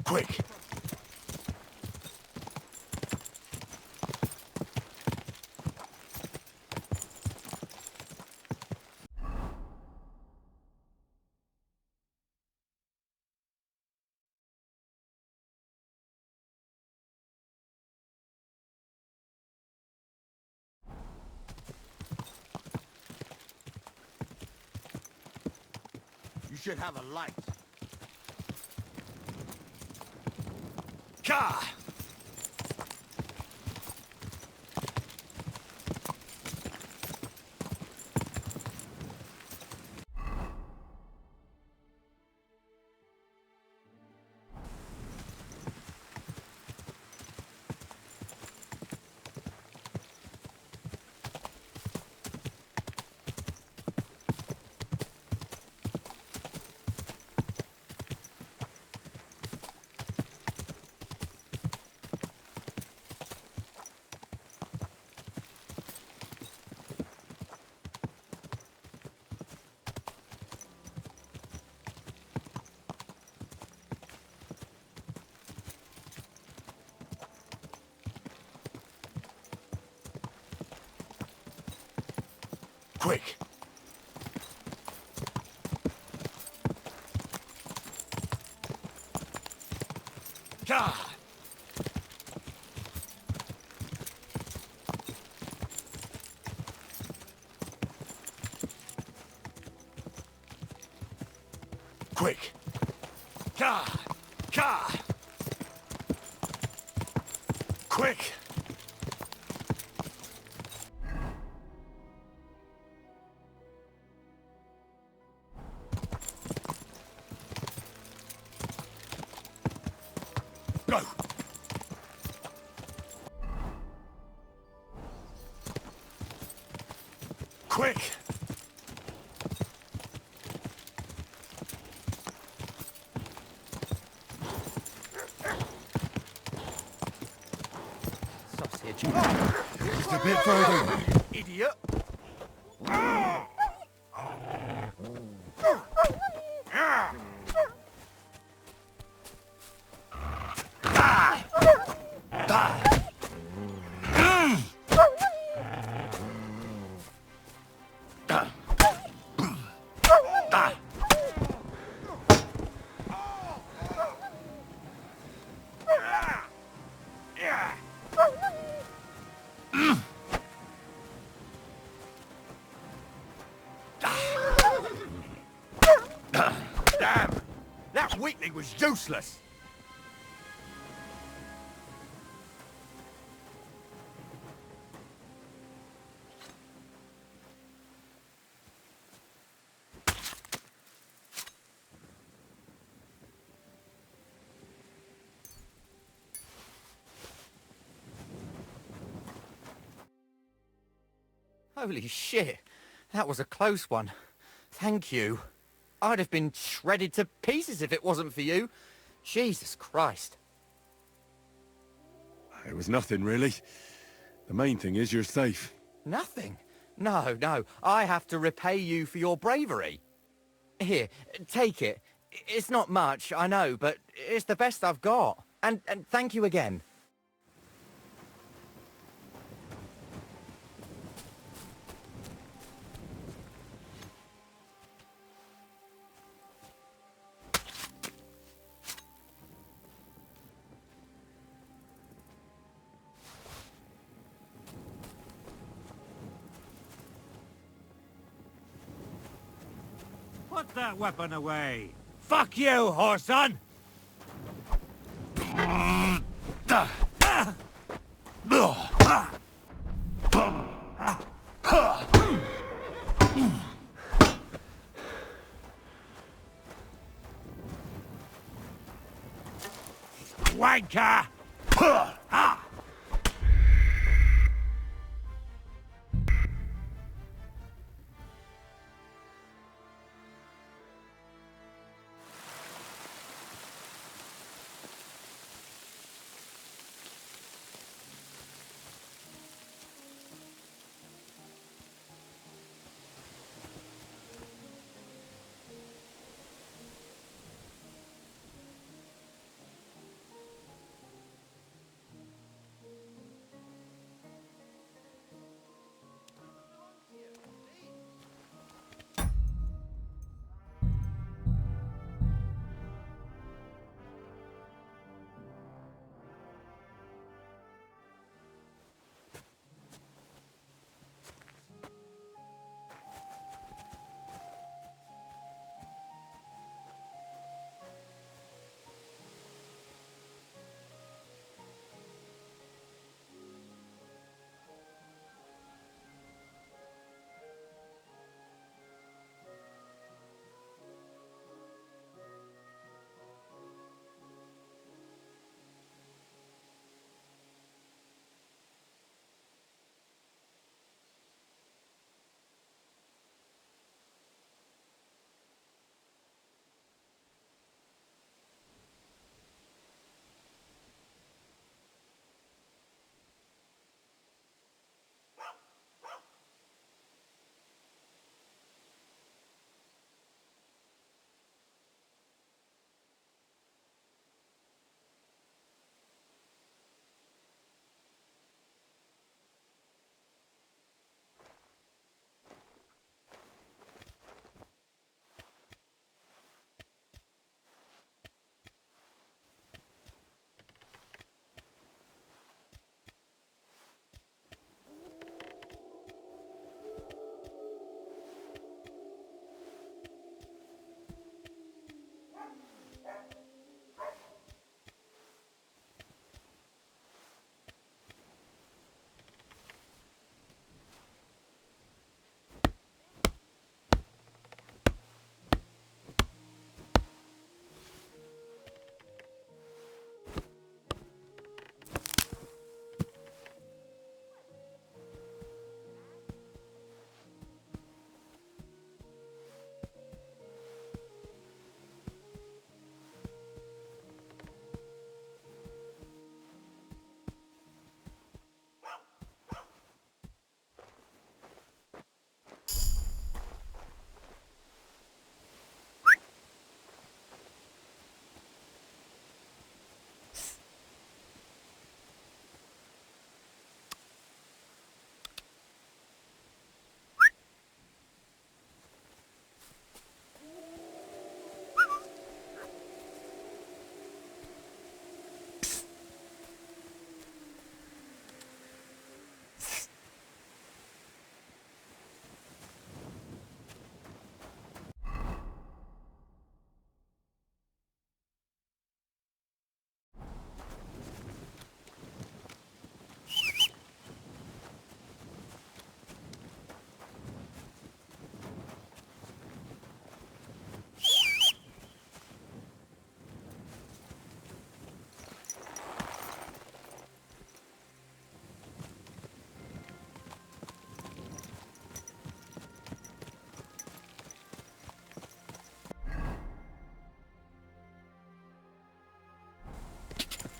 Quick! You should have a light. Car! Quick! Car! Quick! Car! Car! Quick! Go! Quick! Sausage. Just a bit further. Idiot! Damn! That weakling was useless! Holy shit. That was a close one. Thank you. I'd have been shredded to pieces if it wasn't for you. Jesus Christ. It was nothing, really. The main thing is you're safe. Nothing? No, no. I have to repay you for your bravery. Here, take it. It's not much, I know, but it's the best I've got. And thank you again. Put that weapon away! Fuck you, whoreson! Wanker!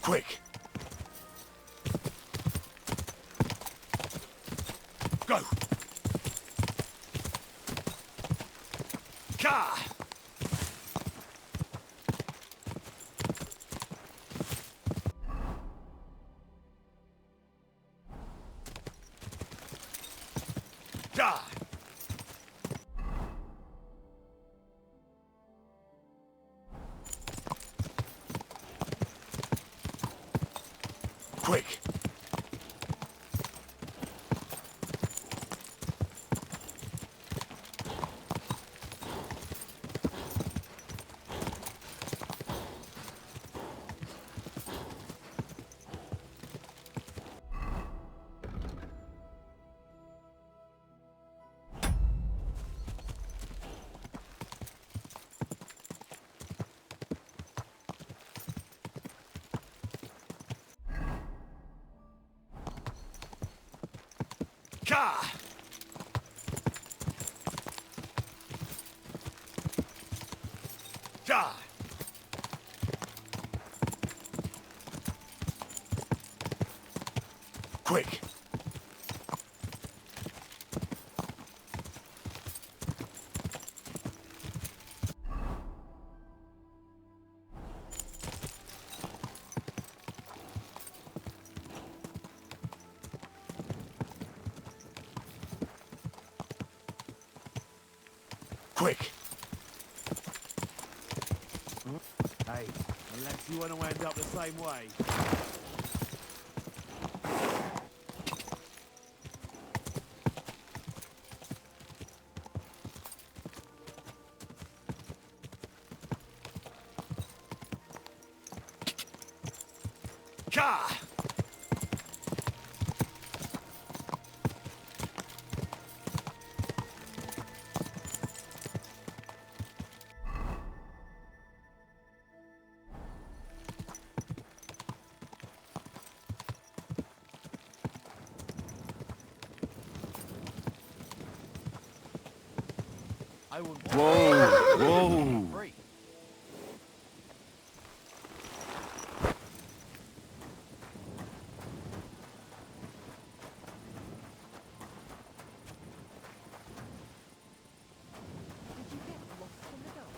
Quick! Go! Ka! Da! Quick! Ka! Da! Quick! Quick! Hey, unless you want to end up the same way. Ka! I will. Whoa! Whoa! Free. Did you get lost in the dark?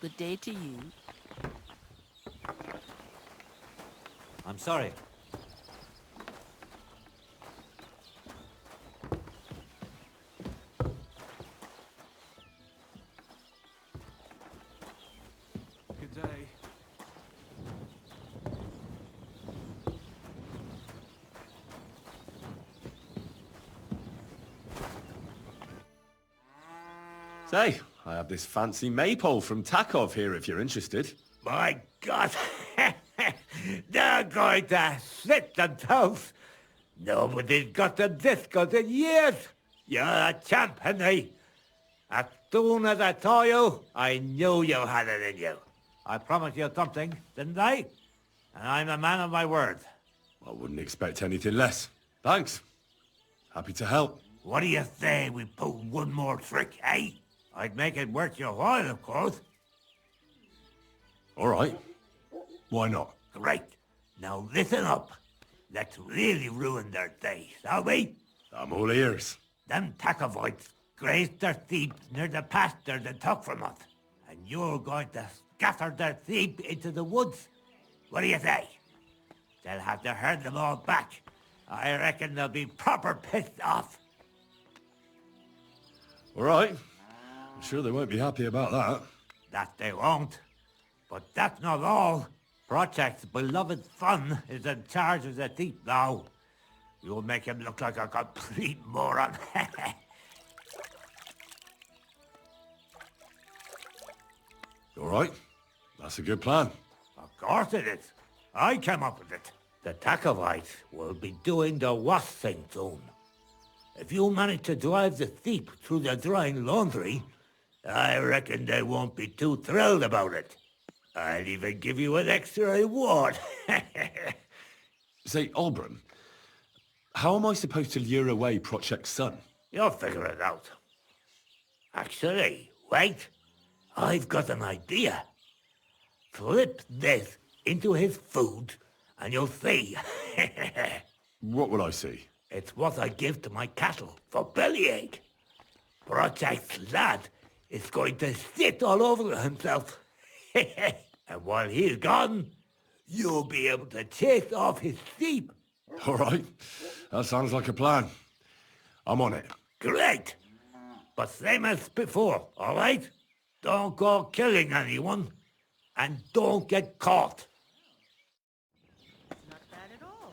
Good day to you. I'm sorry. Good day. Say, I have this fancy maypole from Takov here if you're interested. My God! They're going to slit themselves! Nobody's got them this good in years! You're a champ, Henry! As soon as I saw you, I knew you had it in you. I promised you something, didn't I? And I'm a man of my word. I wouldn't expect anything less. Thanks. Happy to help. What do you say we pull one more trick, eh? I'd make it worth your while, of course. All right. Why not? Great. Now listen up. Let's really ruin their day, shall we? I'm all ears. Them Takovites grazed their sheep near the pasture they took from us. And you're going to scatter their sheep into the woods. What do you say? They'll have to herd them all back. I reckon they'll be proper pissed off. All right. I'm sure they won't be happy about that. That they won't. But that's not all. Project's beloved son is in charge of the sheep now. You'll make him look like a complete moron. All right. That's a good plan. Of course it is. I came up with it. The Takovites will be doing the worst thing soon. If you manage to drive the sheep through the drying laundry, I reckon they won't be too thrilled about it. I'll even give you an extra reward. Say, Olbram, how am I supposed to lure away Project's son? You'll figure it out. Actually, wait. I've got an idea. Flip this into his food, and you'll see. What will I see? It's what I give to my cattle for bellyache. Project's lad is going to sit all over himself. And while he's gone, you'll be able to chase off his sheep. All right. That sounds like a plan. I'm on it. Great. But same as before, all right? Don't go killing anyone, and don't get caught. Not bad at all.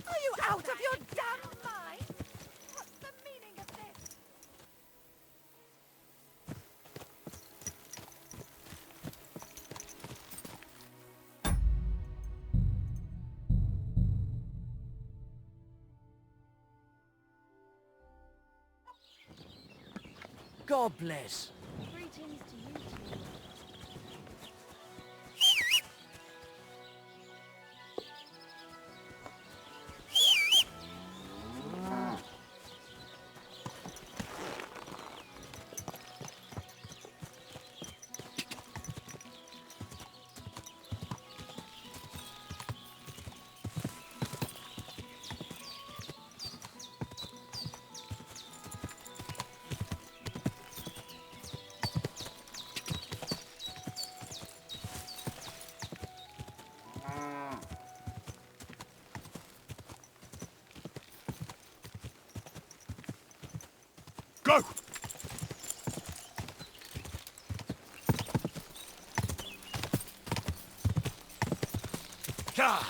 Are you out of your damn mind? What's the meaning of this? God bless. Greetings to you too. Go! God!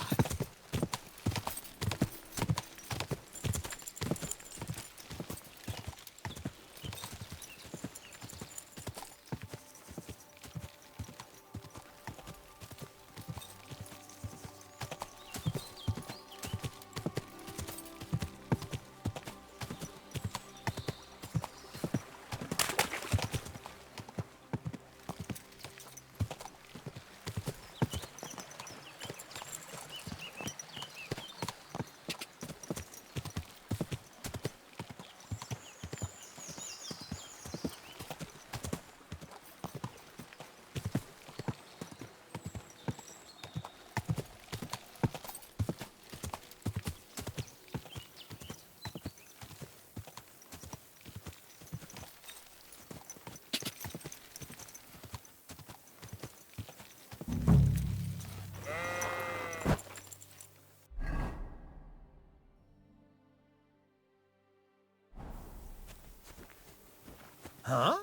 Huh?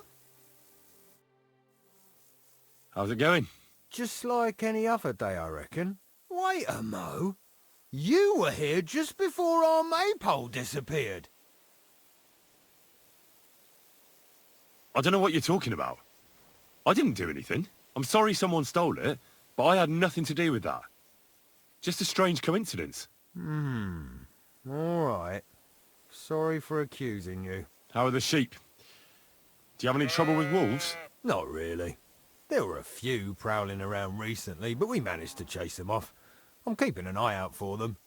How's it going? Just like any other day, I reckon. Wait a mo. You were here just before our maypole disappeared. I don't know what you're talking about. I didn't do anything. I'm sorry someone stole it, but I had nothing to do with that. Just a strange coincidence. All right. Sorry for accusing you. How are the sheep? Do you have any trouble with wolves? Not really. There were a few prowling around recently, but we managed to chase them off. I'm keeping an eye out for them.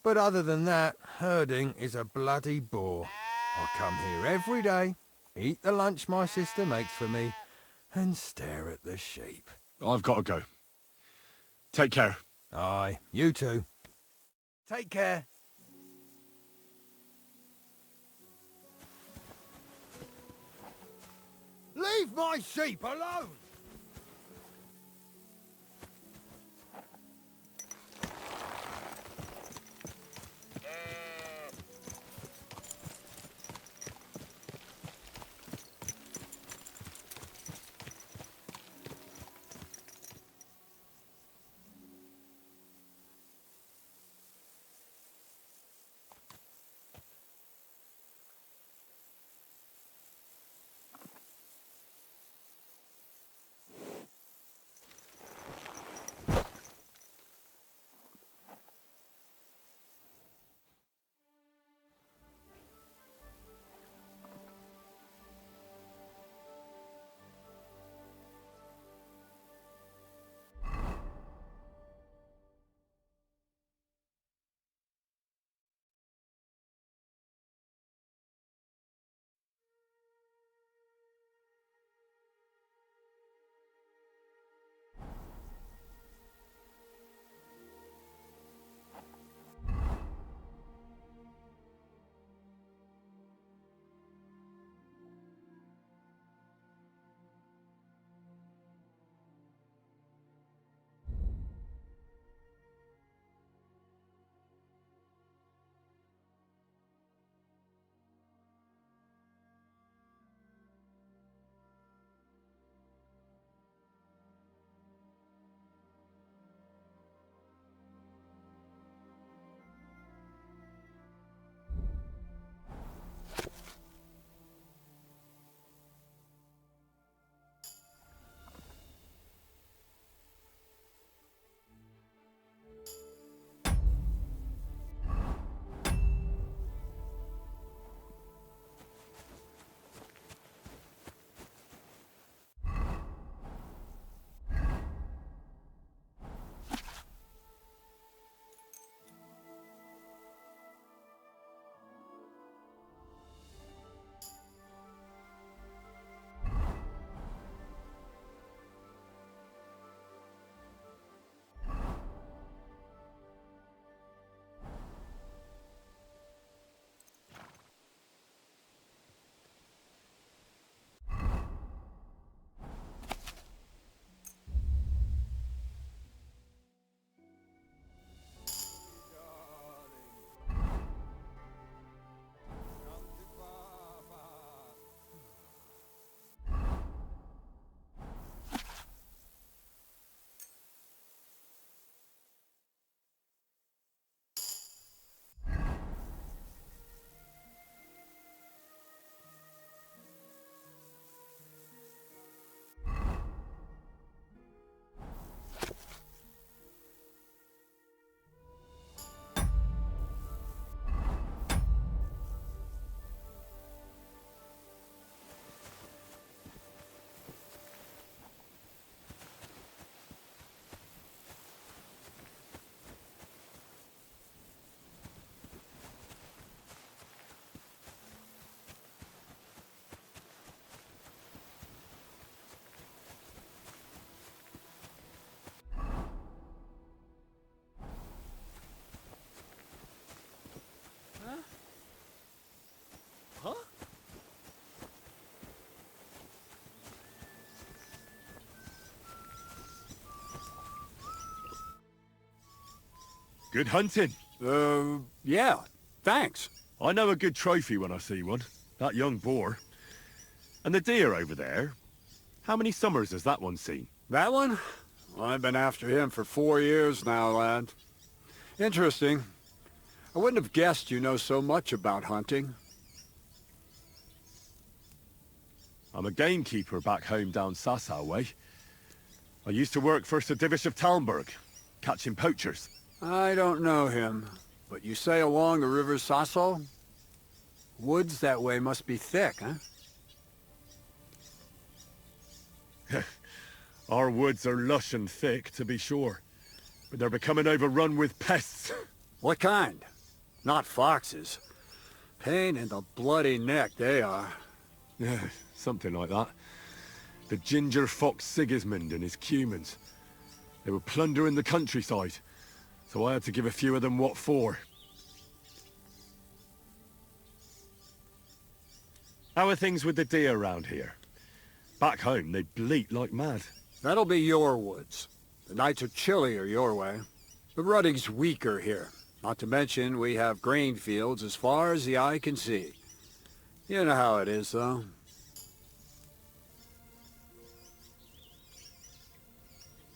But other than that, herding is a bloody bore. I come here every day, eat the lunch my sister makes for me, and stare at the sheep. I've got to go. Take care. Aye, you too. Take care. Leave my sheep alone! Good hunting. Yeah, thanks. I know a good trophy when I see one. That young boar. And the deer over there. How many summers has that one seen? That one? Well, I've been after him for 4 years now, lad. Interesting. I wouldn't have guessed you know so much about hunting. I'm a gamekeeper back home down Sasau way. I used to work for Sir Divish of Talmberg, catching poachers. I don't know him, but you say along the river Sasso? Woods that way must be thick, huh? Our woods are lush and thick, to be sure. But they're becoming overrun with pests. What kind? Not foxes. Pain in the bloody neck, they are. Yeah, something like that. The ginger fox Sigismund and his cumans. They were plundering the countryside, so I had to give a few of them what for. How are things with the deer around here? Back home, they bleat like mad. That'll be your woods. The nights are chillier your way. The rutting's weaker here. Not to mention, we have grain fields as far as the eye can see. You know how it is, though.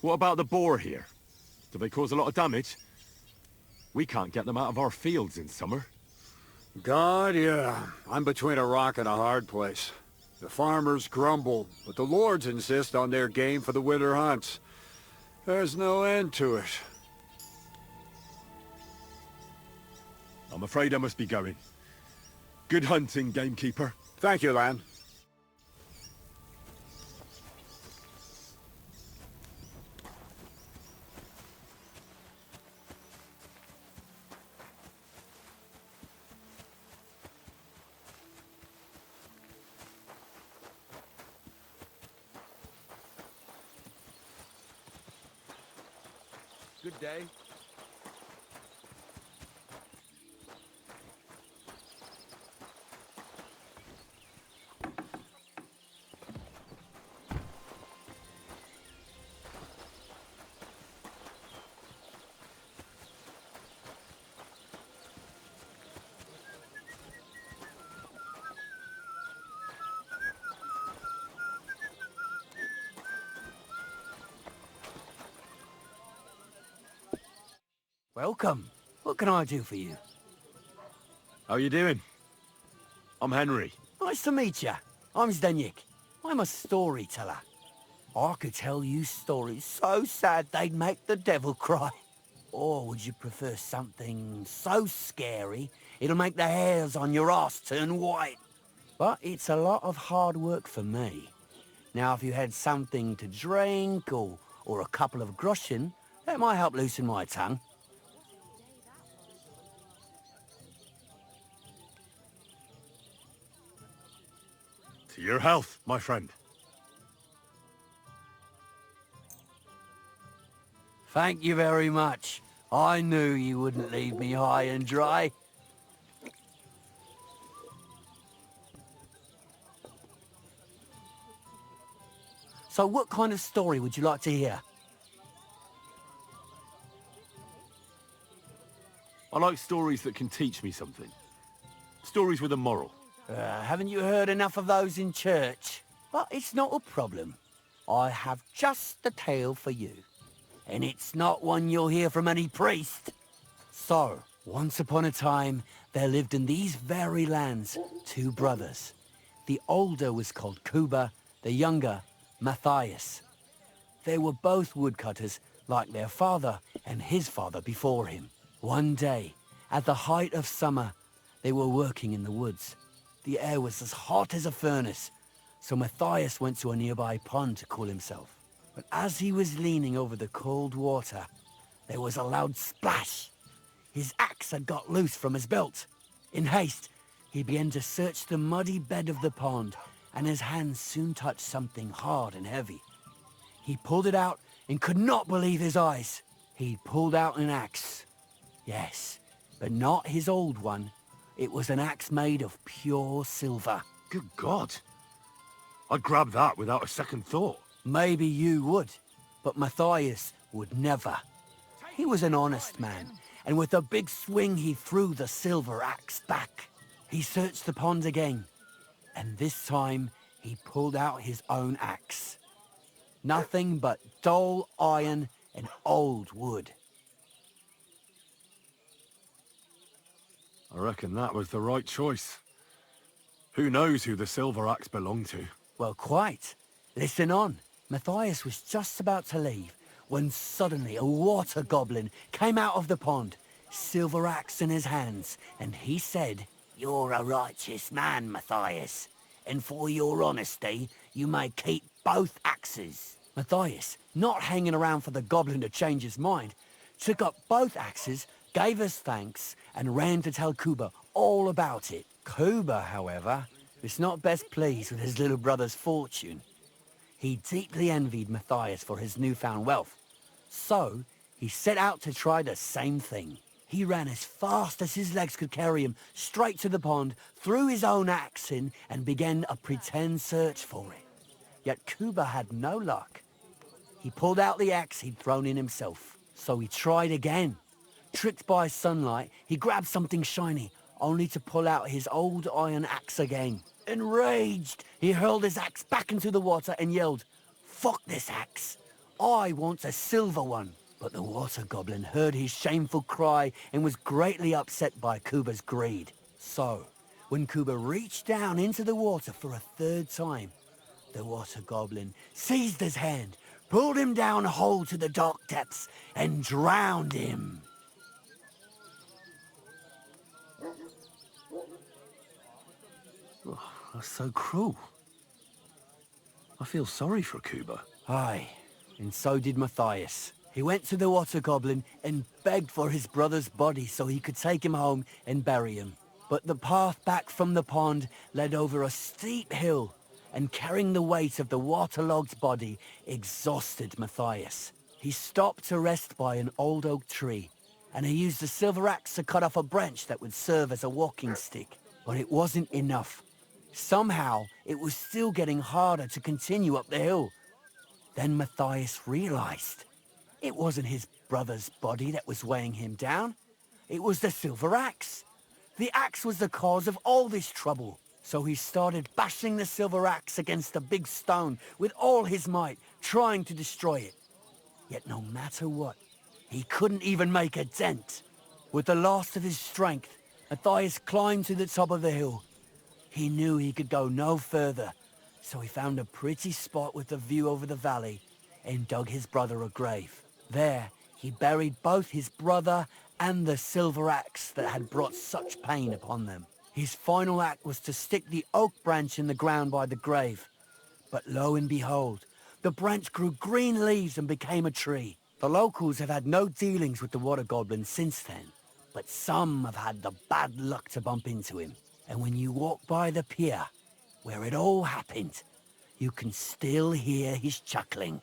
What about the boar here? Do they cause a lot of damage? We can't get them out of our fields in summer. God, yeah. I'm between a rock and a hard place. The farmers grumble, but the lords insist on their game for the winter hunts. There's no end to it. I'm afraid I must be going. Good hunting, gamekeeper. Thank you, lad. Good day. Welcome. What can I do for you? How you doing? I'm Henry. Nice to meet you. I'm Zdeněk. I'm a storyteller. I could tell you stories so sad they'd make the devil cry. Or would you prefer something so scary it'll make the hairs on your ass turn white? But it's a lot of hard work for me. Now, if you had something to drink or a couple of groschen, that might help loosen my tongue. To your health, my friend. Thank you very much. I knew you wouldn't leave me high and dry. So what kind of story would you like to hear? I like stories that can teach me something. Stories with a moral. Haven't you heard enough of those in church? But it's not a problem. I have just a tale for you. And it's not one you'll hear from any priest. So, once upon a time, there lived in these very lands 2 brothers. The older was called Kuba, the younger, Matthias. They were both woodcutters, like their father and his father before him. One day, at the height of summer, they were working in the woods. The air was as hot as a furnace, so Matthias went to a nearby pond to cool himself. But as he was leaning over the cold water, there was a loud splash. His axe had got loose from his belt. In haste, he began to search the muddy bed of the pond, and his hands soon touched something hard and heavy. He pulled it out and could not believe his eyes. He pulled out an axe. Yes, but not his old one. It was an axe made of pure silver. Good God. I'd grab that without a second thought. Maybe you would, but Matthias would never. He was an honest man, and with a big swing he threw the silver axe back. He searched the pond again, and this time he pulled out his own axe. Nothing but dull iron and old wood. I reckon that was the right choice. Who knows who the silver axe belonged to? Well, quite. Listen on. Matthias was just about to leave when suddenly a water goblin came out of the pond, silver axe in his hands, and he said, "You're a righteous man, Matthias, and for your honesty, you may keep both axes." Matthias, not hanging around for the goblin to change his mind, took up both axes, gave us thanks, and ran to tell Kuba all about it. Kuba, however, was not best pleased with his little brother's fortune. He deeply envied Matthias for his newfound wealth, so he set out to try the same thing. He ran as fast as his legs could carry him straight to the pond, threw his own axe in, and began a pretend search for it. Yet Kuba had no luck. He pulled out the axe he'd thrown in himself, so he tried again. Tricked by sunlight, he grabbed something shiny, only to pull out his old iron axe again. Enraged, he hurled his axe back into the water and yelled, "Fuck this axe! I want a silver one!" But the water goblin heard his shameful cry and was greatly upset by Kuba's greed. So, when Kuba reached down into the water for a third time, the water goblin seized his hand, pulled him down whole to the dark depths, and drowned him. That's so cruel. I feel sorry for Kuba. Aye, and so did Matthias. He went to the water goblin and begged for his brother's body so he could take him home and bury him. But the path back from the pond led over a steep hill, and carrying the weight of the waterlogged body exhausted Matthias. He stopped to rest by an old oak tree, and he used a silver axe to cut off a branch that would serve as a walking stick. But it wasn't enough. Somehow, it was still getting harder to continue up the hill. Then Matthias realized it wasn't his brother's body that was weighing him down. It was the silver axe. The axe was the cause of all this trouble. So he started bashing the silver axe against a big stone with all his might, trying to destroy it. Yet no matter what, he couldn't even make a dent. With the last of his strength, Matthias climbed to the top of the hill. He knew he could go no further, so he found a pretty spot with a view over the valley and dug his brother a grave. There, he buried both his brother and the silver axe that had brought such pain upon them. His final act was to stick the oak branch in the ground by the grave. But lo and behold, the branch grew green leaves and became a tree. The locals have had no dealings with the water goblin since then, but some have had the bad luck to bump into him. And when you walk by the pier, where it all happened, you can still hear his chuckling.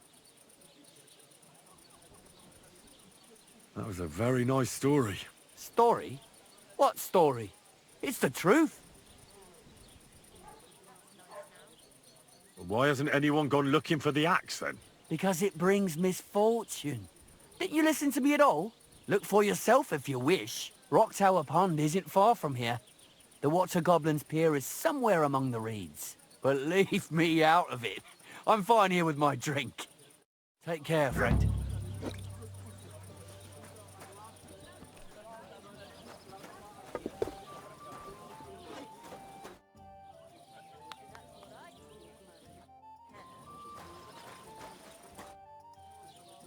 That was a very nice story. Story? What story? It's the truth. Why hasn't anyone gone looking for the axe then? Because it brings misfortune. Didn't you listen to me at all? Look for yourself if you wish. Rock Tower Pond isn't far from here. The Water Goblin's pier is somewhere among the reeds. But leave me out of it. I'm fine here with my drink. Take care, friend.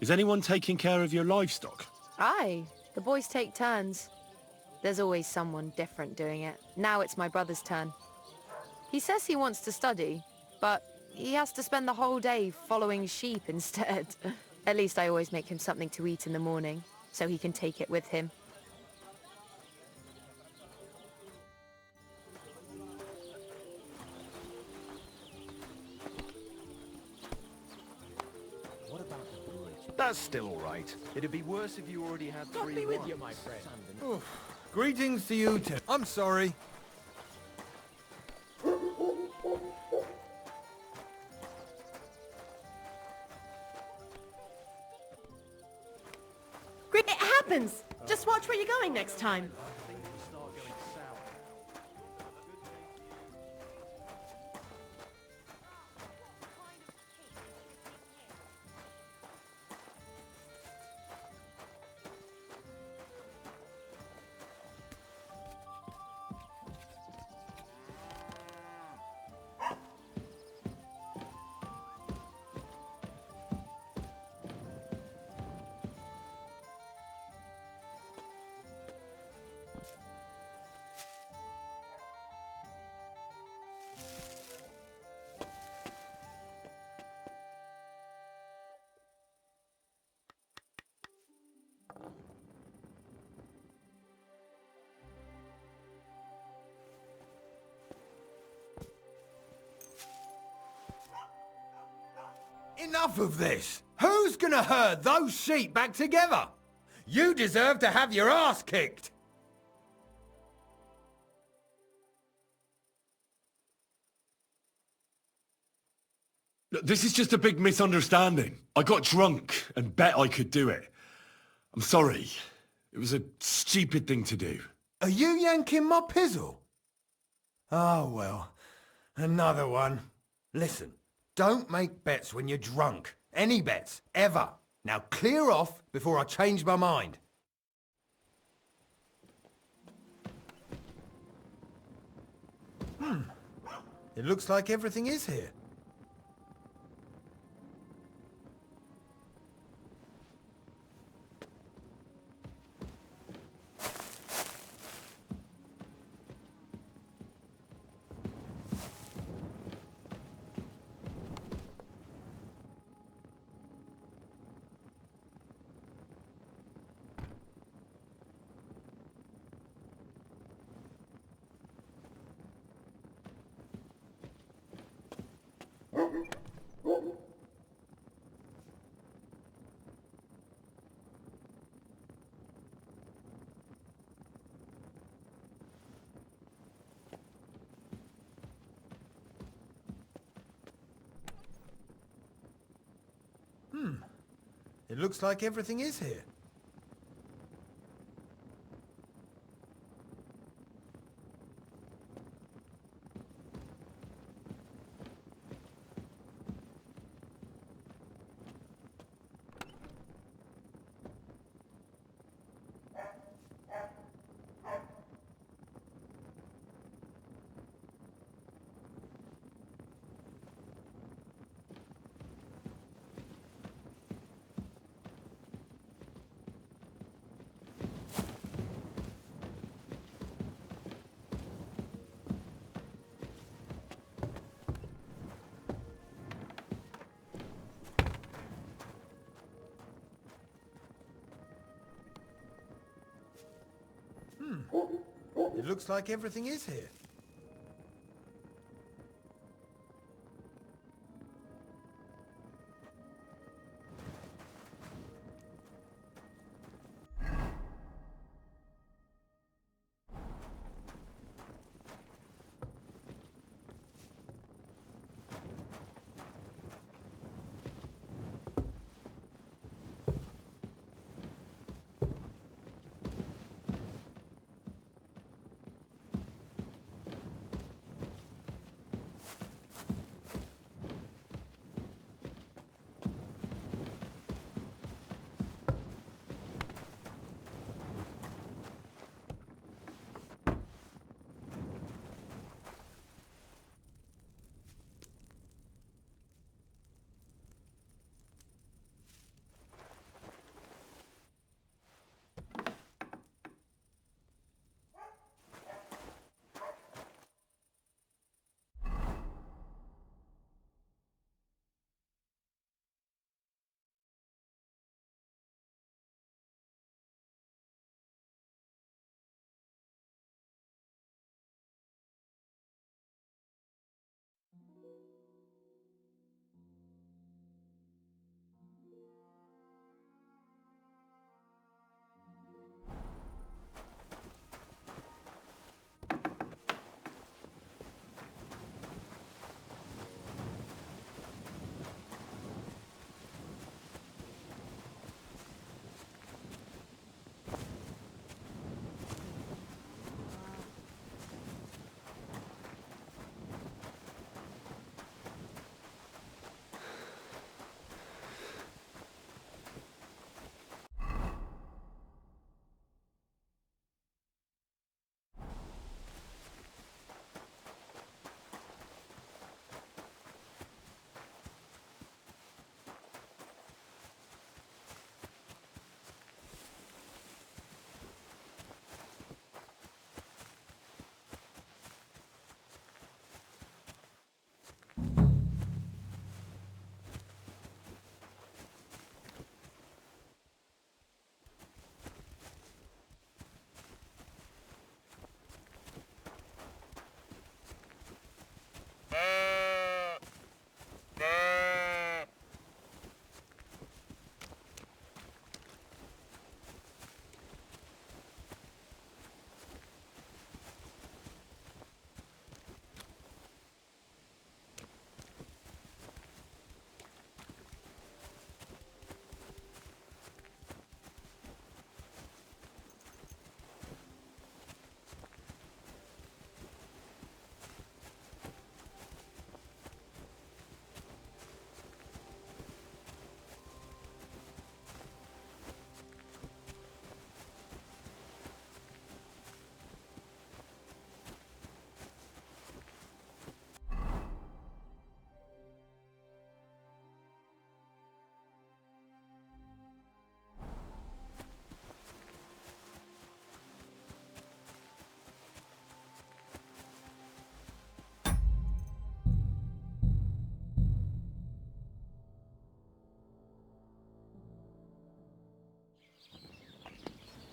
Is anyone taking care of your livestock? Aye, the boys take turns. There's always someone different doing it. Now it's my brother's turn. He says he wants to study, but he has to spend the whole day following sheep instead. At least I always make him something to eat in the morning, so he can take it with him. That's still all right. It'd be worse if you already had God three be with wives. you, my friend. Greetings to you too. I'm sorry. It happens! Just watch where you're going next time. Enough of this! Who's gonna herd those sheep back together? You deserve to have your ass kicked! Look, this is just a big misunderstanding. I got drunk and bet I could do it. I'm sorry. It was a stupid thing to do. Are you yanking my pizzle? Oh, well. Another one. Listen, don't make bets when you're drunk. Any bets, ever. Now clear off before I change my mind. It looks like everything is here. It looks like everything is here. It looks like everything is here.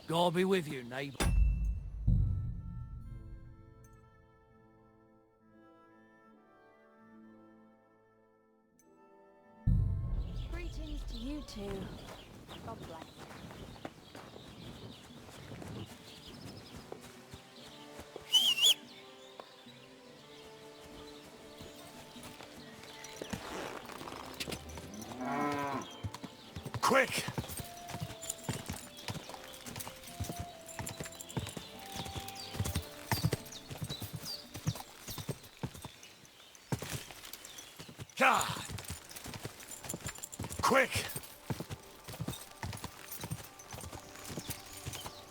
God be with you, neighbor. Greetings to you too. God bless. Quick! Ah! Quick!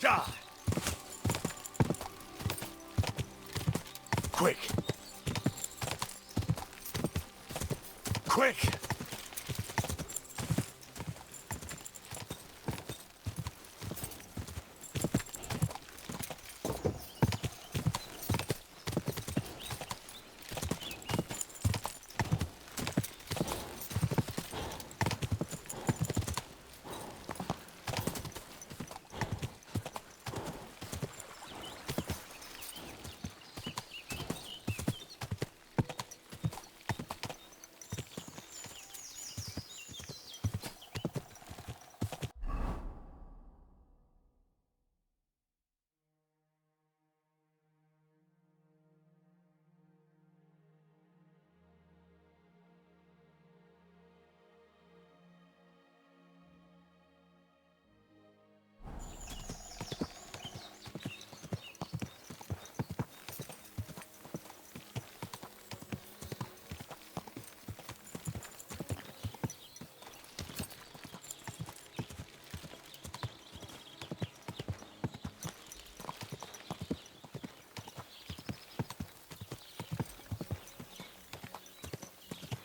Ah! Quick! Quick!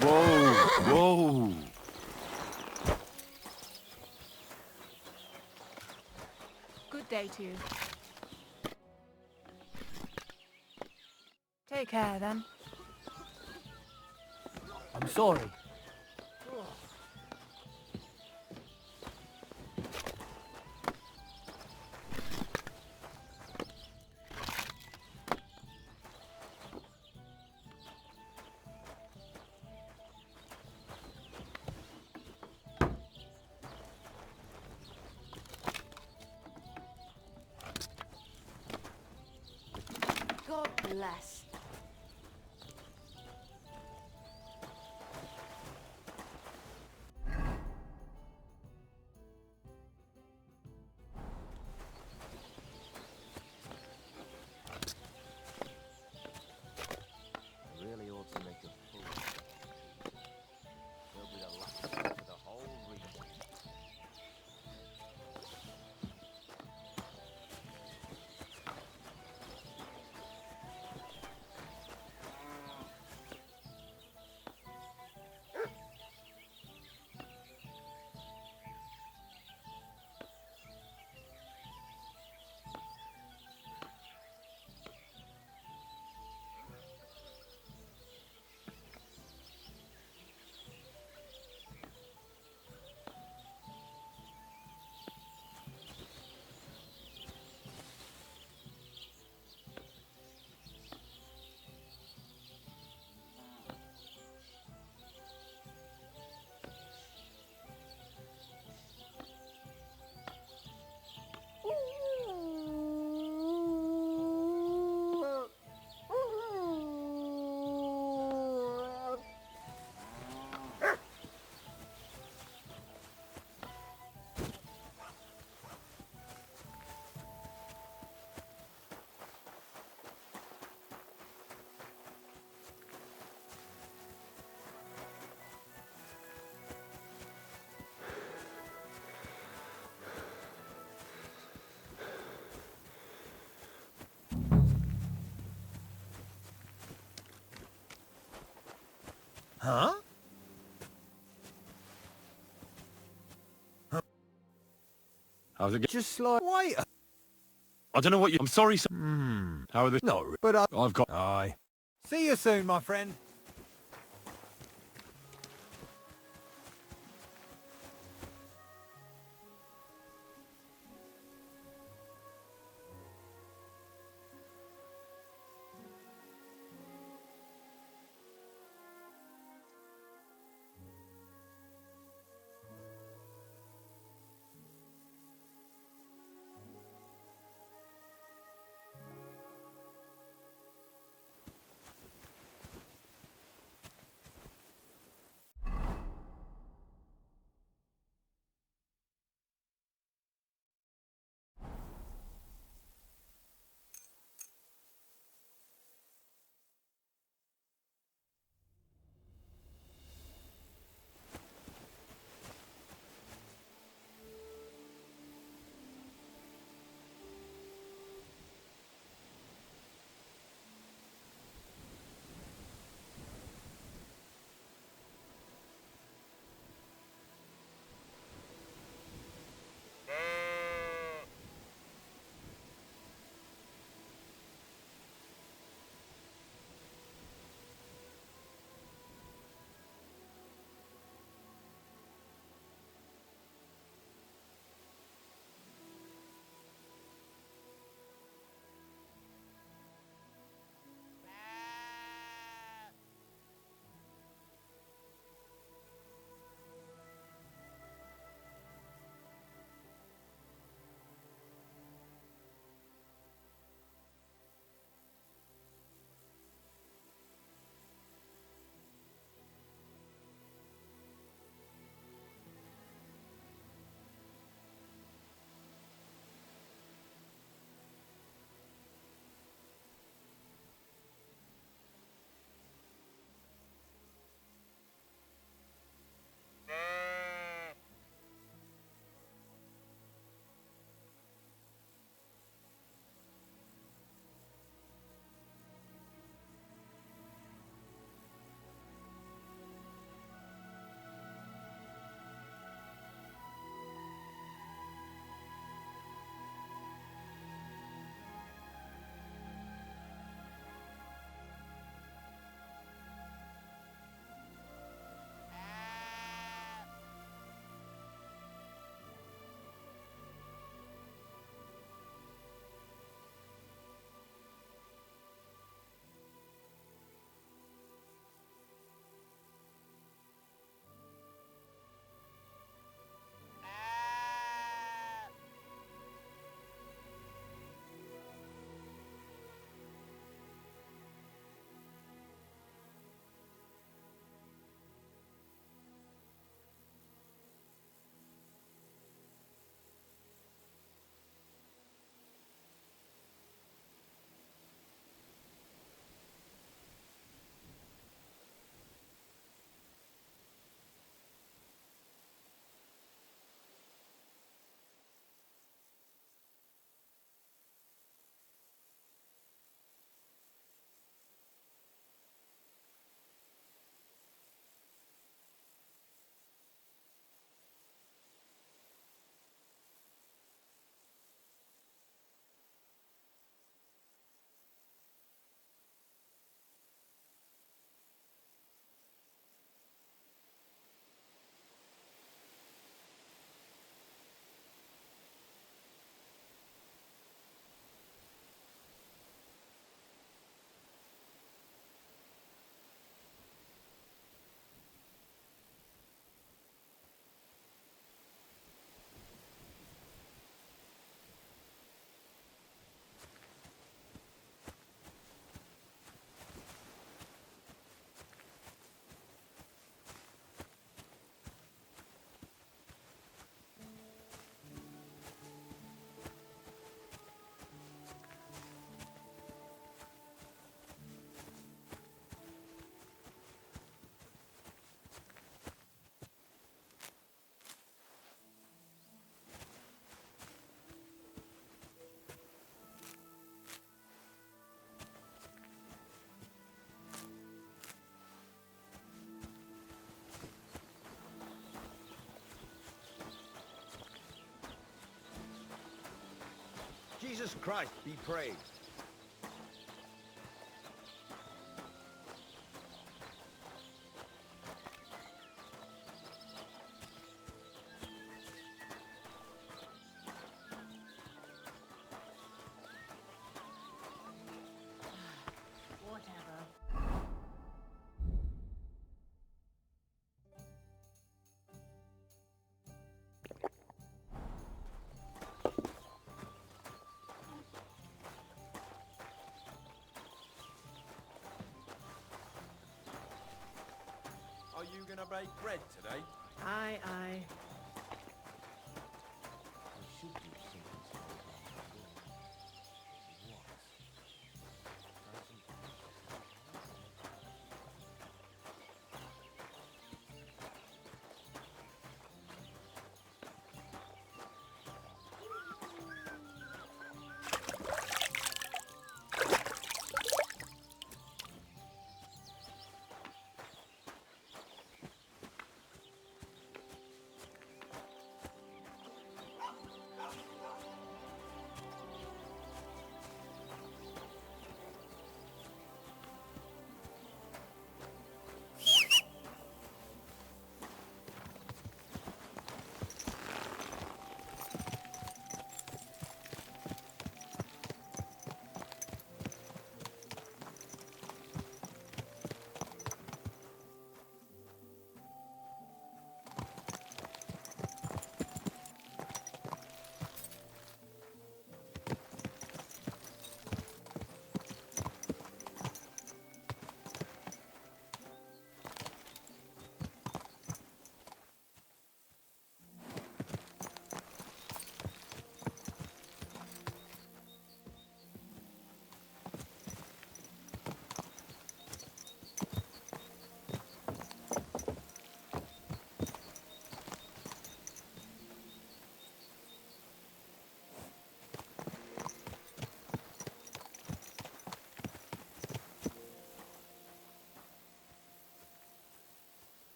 Whoa! Whoa! Good day to you. Take care, then. I'm sorry. God bless. Really ought to make a full. There'll be the last for the whole region. Huh? How's it going? Just like... Wait a... I don't know what you... I'm sorry, sir. How are the... Not but I've got... Aye. See you soon, my friend. Jesus Christ be praised. Whatever. Are you gonna bake bread today? Aye, aye.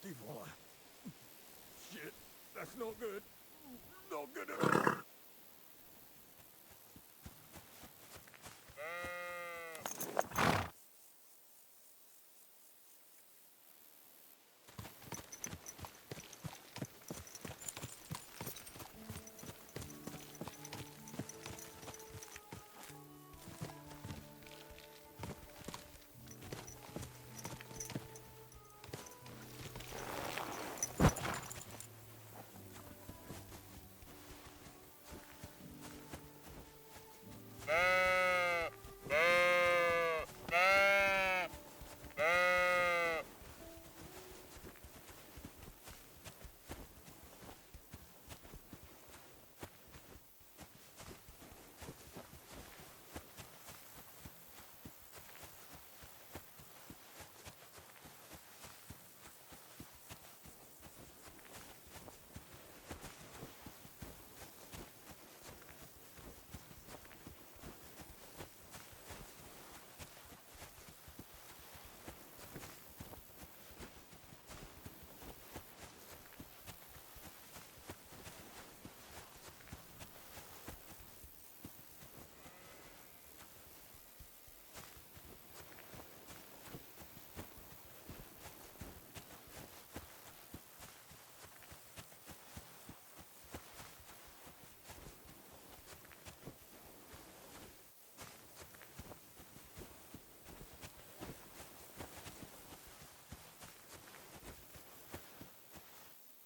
Devon. Shit, that's not good. Not good at all.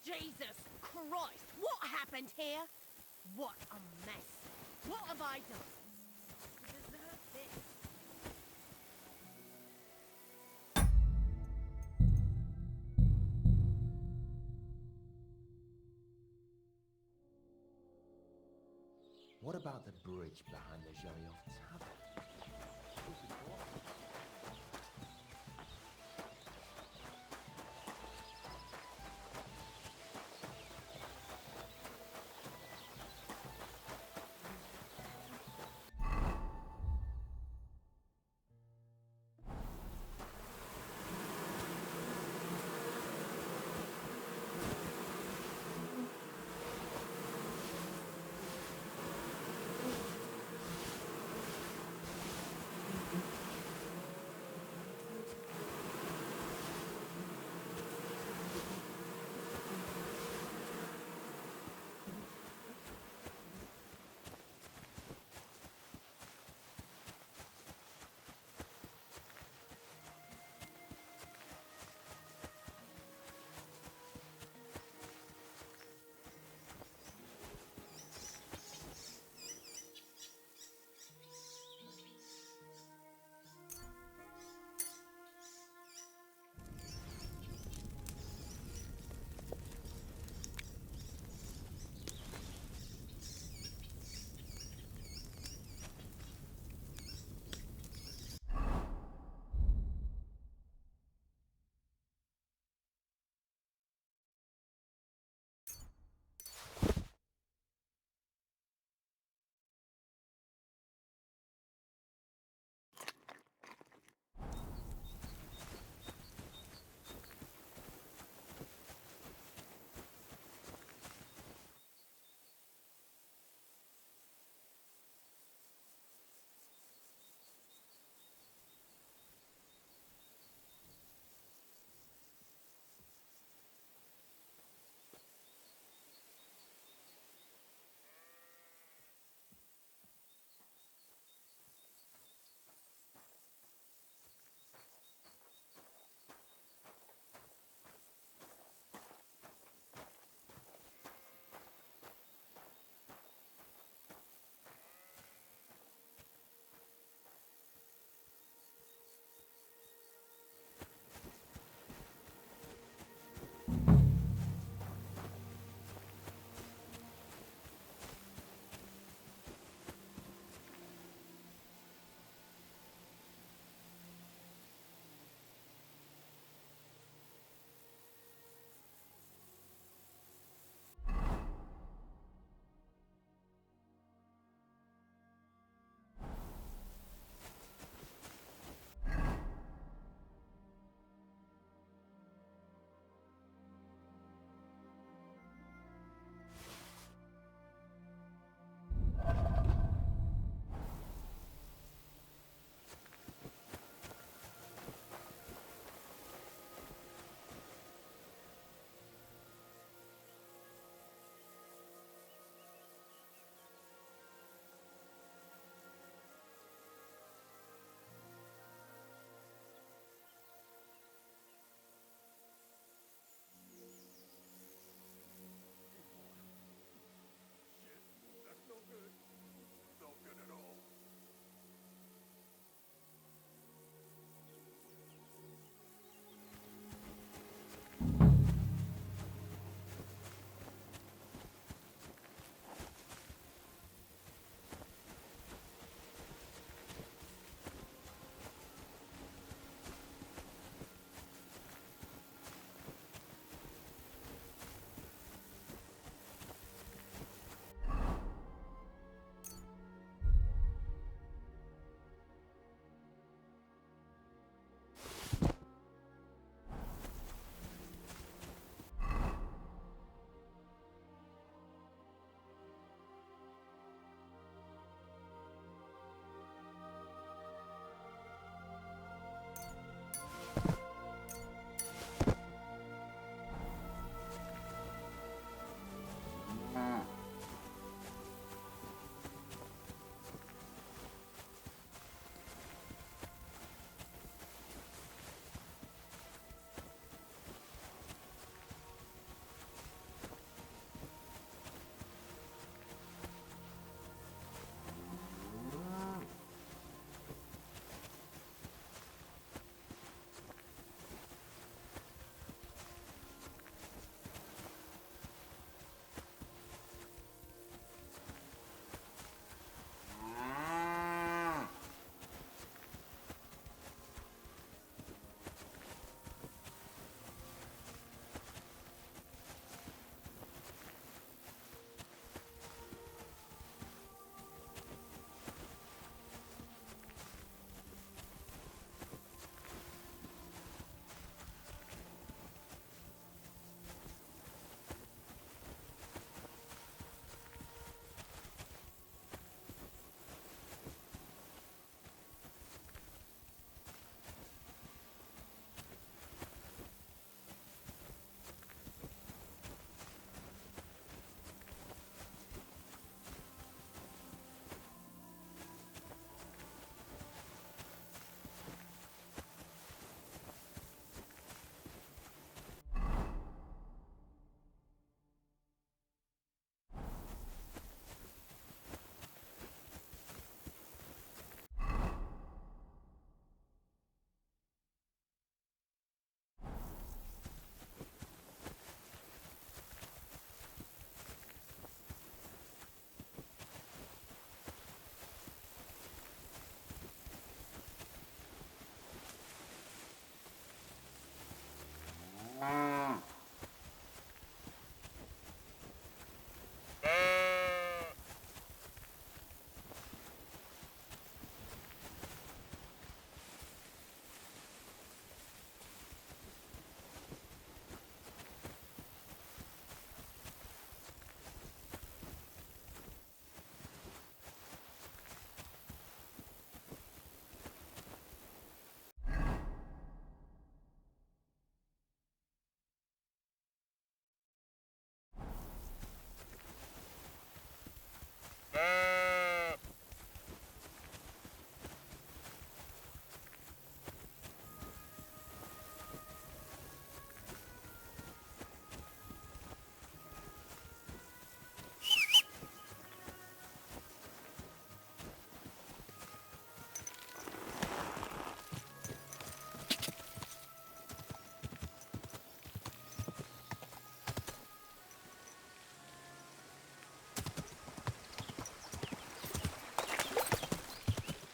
Jesus Christ! What happened here? What a mess. What have I done to deserve this? What about the bridge behind the Jolly Off Tavern?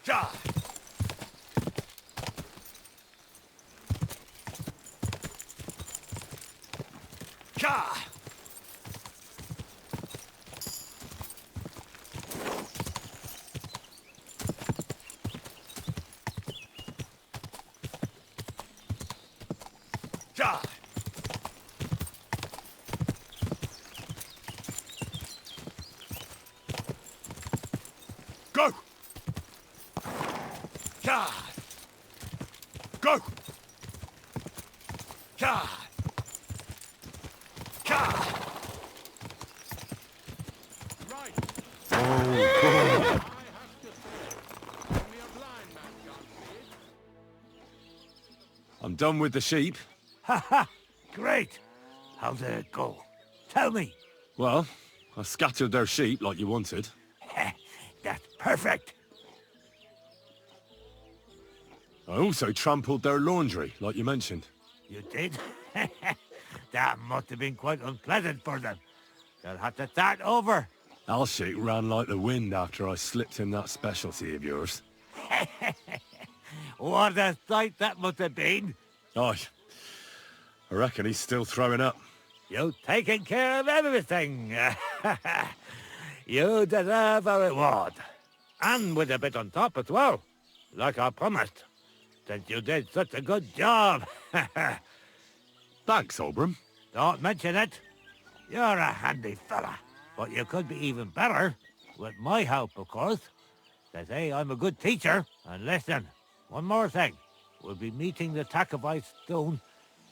Ja! Ja! Ja! Go! Ja! Go! Ja! Ja! Right. I'm done with the sheep. Ha ha! Great! How did it go? Tell me. Well, I scattered their sheep like you wanted. That's perfect. I also trampled their laundry, like you mentioned. You did? That must have been quite unpleasant for them. They'll have to start over. Alshik ran like the wind after I slipped him that specialty of yours. What a sight that must have been. Aye. I reckon he's still throwing up. You've taken care of everything. You deserve a reward. And with a bit on top as well, like I promised, since you did such a good job. Thanks, Oberon. Don't mention it. You're a handy fella. But you could be even better, with my help, of course. They say I'm a good teacher. And listen, one more thing. We'll be meeting the Takovites soon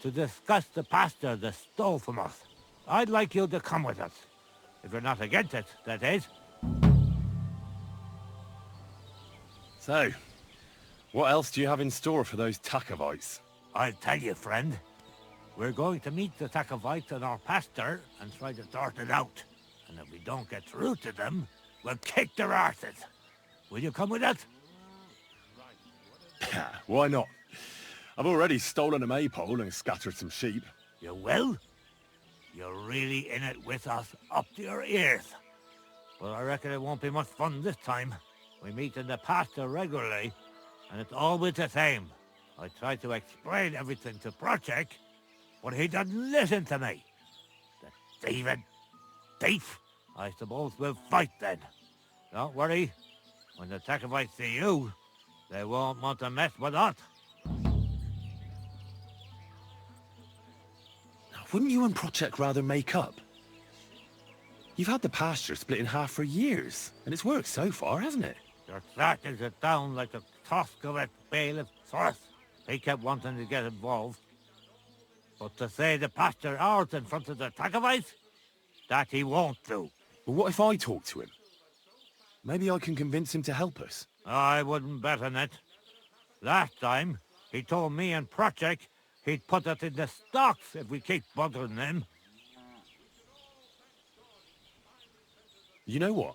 to discuss the pasture they stole from us. I'd like you to come with us. If you're not against it, that is. So, what else do you have in store for those Takovites? I'll tell you, friend. We're going to meet the Takovites in our pasture and try to sort it out. And if we don't get through to them, we'll kick their arses. Will you come with us? Why not? I've already stolen a maypole and scattered some sheep. You will? You're really in it with us, up to your ears. But I reckon it won't be much fun this time. We meet in the pasture regularly, and it's always the same. I try to explain everything to Project, but he doesn't listen to me. The thieving thief! I suppose we'll fight then. Don't worry. When the Takovites see you, they won't want to mess with us. Wouldn't you and Project rather make up? You've had the pasture split in half for years, and it's worked so far, hasn't it? You're starting to sound like a tusk of a bailiff source. He kept wanting to get involved. But to say the pasture ours in front of the Takovites, that he won't do. But what if I talk to him? Maybe I can convince him to help us. I wouldn't bet on it. Last time, he told me and Project he'd put us in the stocks if we keep bothering him. You know what?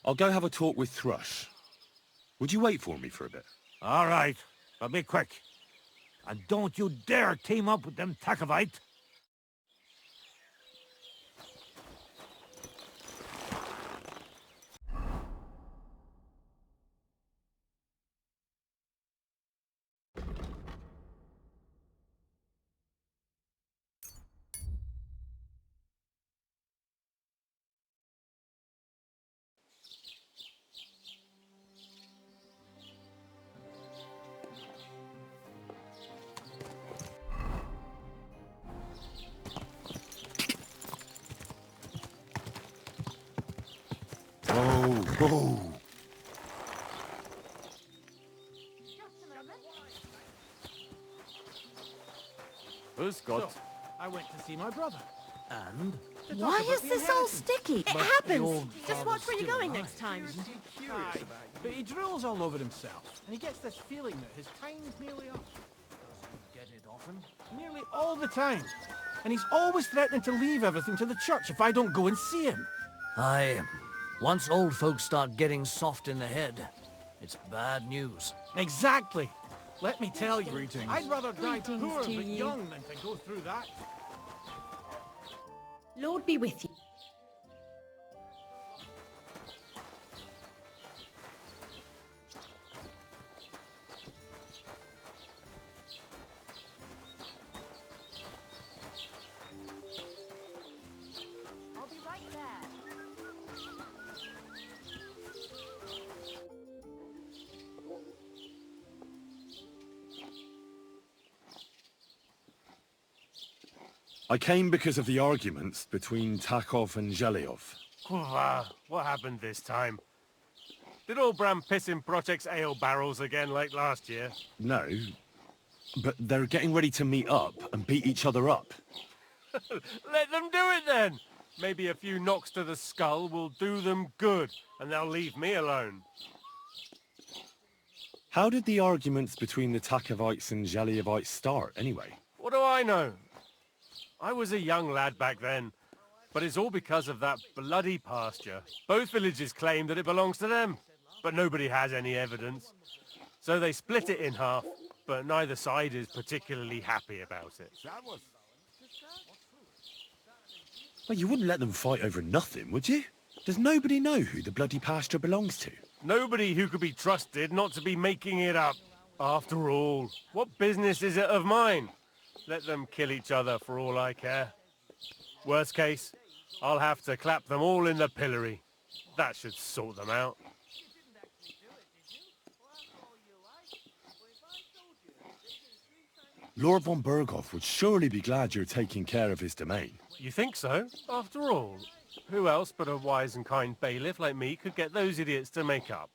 I'll go have a talk with Thrush. Would you wait for me for a bit? All right, but be quick. And don't you dare team up with them Takovites. Oh. Who's Scott? I went to see my brother. And? Why is this all sticky? It happens. old Just watch where you're going next time. Aye, but he drools all over himself, and he gets this feeling that his time's nearly up. Doesn't get it often. Nearly all the time. And he's always threatening to leave everything to the church if I don't go and see him. Aye. Once old folks start getting soft in the head, it's bad news. Exactly. Let me tell you, Greetings. I'd rather die Greetings poor to but you. young than to go through that. Lord be with you. I came because of the arguments between Takov and Zhelyov. What happened this time? Did old Bram piss in Project's ale barrels again like last year? No, but they're getting ready to meet up and beat each other up. Let them do it then! Maybe a few knocks to the skull will do them good, and they'll leave me alone. How did the arguments between the Takovites and Zhelyevites start, anyway? What do I know? I was a young lad back then, but it's all because of that bloody pasture. Both villages claim that it belongs to them, but nobody has any evidence. So they split it in half, but neither side is particularly happy about it. Well, you wouldn't let them fight over nothing, would you? Does nobody know who the bloody pasture belongs to? Nobody who could be trusted not to be making it up. After all, what business is it of mine? Let them kill each other for all I care. Worst case, I'll have to clap them all in the pillory. That should sort them out. Lord von Berghoff would surely be glad you're taking care of his domain. You think so? After all, who else but a wise and kind bailiff like me could get those idiots to make up?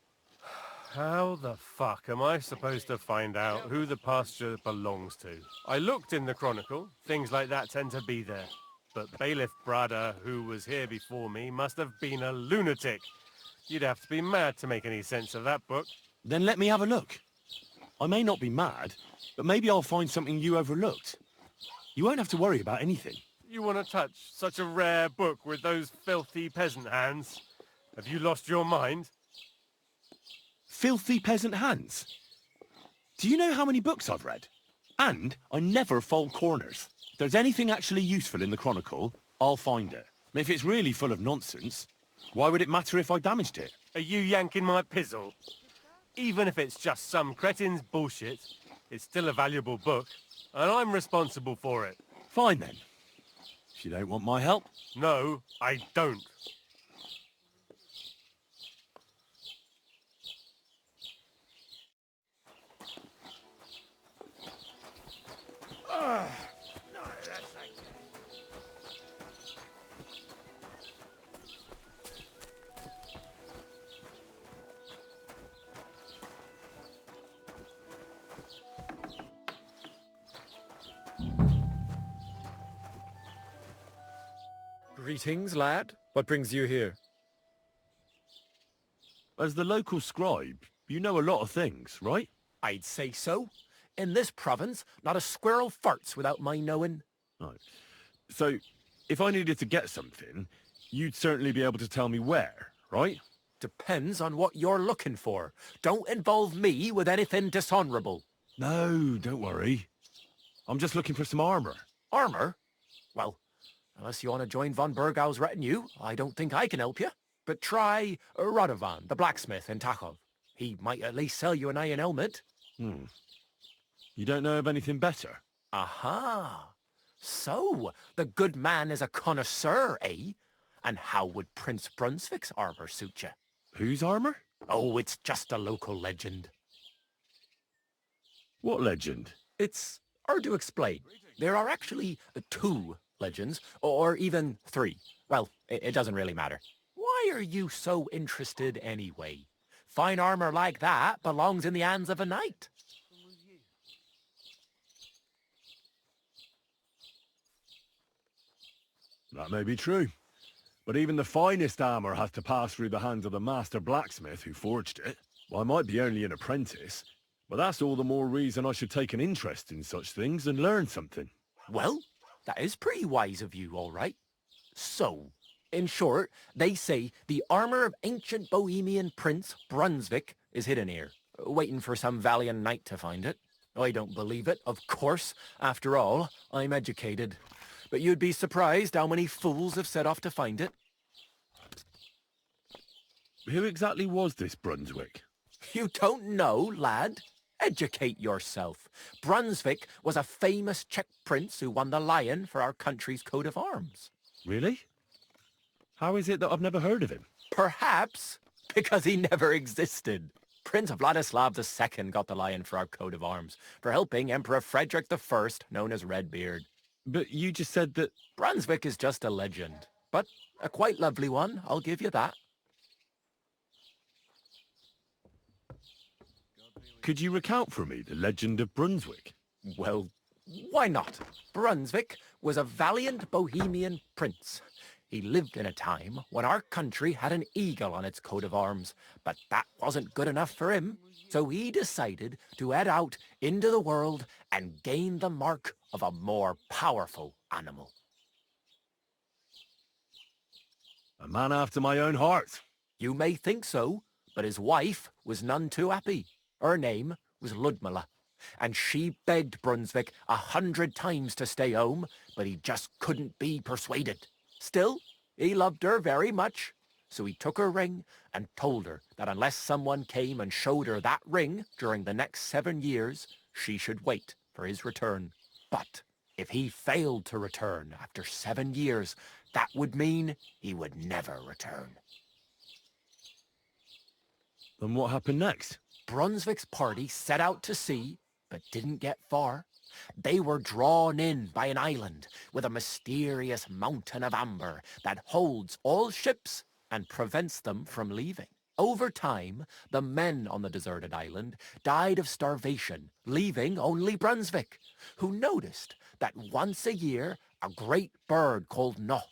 How the fuck am I supposed to find out who the pasture belongs to? I looked in the Chronicle. Things like that tend to be there. But Bailiff Brada, who was here before me, must have been a lunatic. You'd have to be mad to make any sense of that book. Then let me have a look. I may not be mad, but maybe I'll find something you overlooked. You won't have to worry about anything. You want to touch such a rare book with those filthy peasant hands? Have you lost your mind? Filthy peasant hands? Do you know how many books I've read? And I never fold corners. If there's anything actually useful in the Chronicle, I'll find it. If it's really full of nonsense, why would it matter if I damaged it? Are you yanking my pizzle? Even if it's just some cretin's bullshit, it's still a valuable book, and I'm responsible for it. Fine then. If you don't want my help. No, I don't. Greetings, lad. What brings you here? As the local scribe, you know a lot of things, right? I'd say so. In this province, not a squirrel farts without my knowing. Right. So, if I needed to get something, you'd certainly be able to tell me where, right? Depends on what you're looking for. Don't involve me with anything dishonorable. No, don't worry. I'm just looking for some armor. Armor? Well, unless you want to join von Bergau's retinue, I don't think I can help you. But try Radovan, the blacksmith in Tachov. He might at least sell you an iron helmet. You don't know of anything better? Aha! So, the good man is a connoisseur, eh? And how would Prince Brunswick's armor suit you? Whose armor? Oh, it's just a local legend. What legend? It's hard to explain. There are actually 2 legends, or even 3. Well, it doesn't really matter. Why are you so interested anyway? Fine armor like that belongs in the hands of a knight. That may be true. But even the finest armor has to pass through the hands of the master blacksmith who forged it. Well, I might be only an apprentice, but that's all the more reason I should take an interest in such things and learn something. Well, that is pretty wise of you, all right. So, in short, they say the armor of ancient Bohemian Prince Brunswick is hidden here, waiting for some valiant knight to find it. I don't believe it, of course. After all, I'm educated. But you'd be surprised how many fools have set off to find it. Who exactly was this Brunswick? You don't know, lad? Educate yourself. Brunswick was a famous Czech prince who won the lion for our country's coat of arms. Really? How is it that I've never heard of him? Perhaps because he never existed. Prince Vladislav II got the lion for our coat of arms for helping Emperor Frederick I, known as Redbeard. But you just said that... Brunswick is just a legend, but a quite lovely one, I'll give you that. Could you recount for me the legend of Brunswick? Well, why not? Brunswick was a valiant Bohemian prince. He lived in a time when our country had an eagle on its coat of arms, but that wasn't good enough for him, so he decided to head out into the world and gain the mark of a more powerful animal. A man after my own heart. You may think so, but his wife was none too happy. Her name was Ludmilla, and she begged Brunswick 100 times to stay home, but he just couldn't be persuaded. Still, he loved her very much, so he took her ring and told her that unless someone came and showed her that ring during the next 7 years, she should wait for his return. But if he failed to return after 7 years, that would mean he would never return. Then what happened next? Brunswick's party set out to sea, but didn't get far. They were drawn in by an island with a mysterious mountain of amber that holds all ships and prevents them from leaving. Over time, the men on the deserted island died of starvation, leaving only Brunswick, who noticed that once a year a great bird called No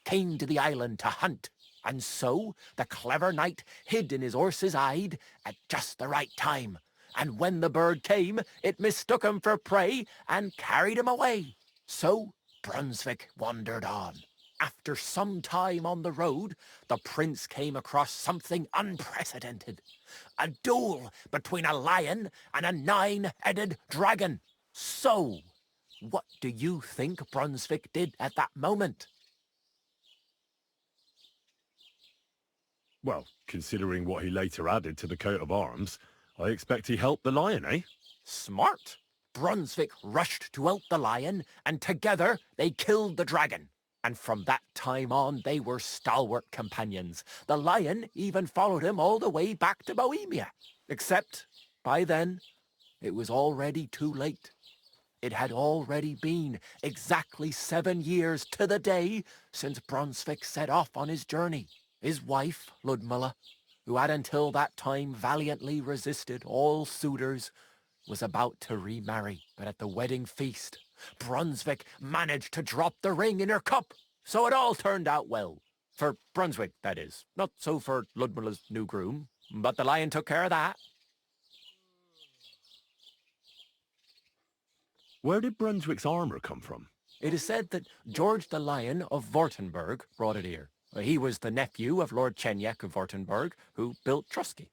came to the island to hunt. And so the clever knight hid in his horse's hide at just the right time. And when the bird came, it mistook him for prey and carried him away. So Brunswick wandered on. After some time on the road, the prince came across something unprecedented. A duel between a lion and a 9-headed dragon. So, what do you think Brunswick did at that moment? Well, considering what he later added to the coat of arms, I expect he helped the lion, eh? Smart. Brunswick rushed to help the lion, and together they killed the dragon. And from that time on, they were stalwart companions. The lion even followed him all the way back to Bohemia. Except, by then, it was already too late. It had already been exactly 7 years to the day since Brunswick set off on his journey. His wife, Ludmilla, who had until that time valiantly resisted all suitors, was about to remarry. But at the wedding feast, Brunswick managed to drop the ring in her cup. So it all turned out well. For Brunswick, that is. Not so for Ludmilla's new groom, but the lion took care of that. Where did Brunswick's armour come from? It is said that George the Lion of Württemberg brought it here. He was the nephew of Lord Chenyak of Württemberg, who built Trusky.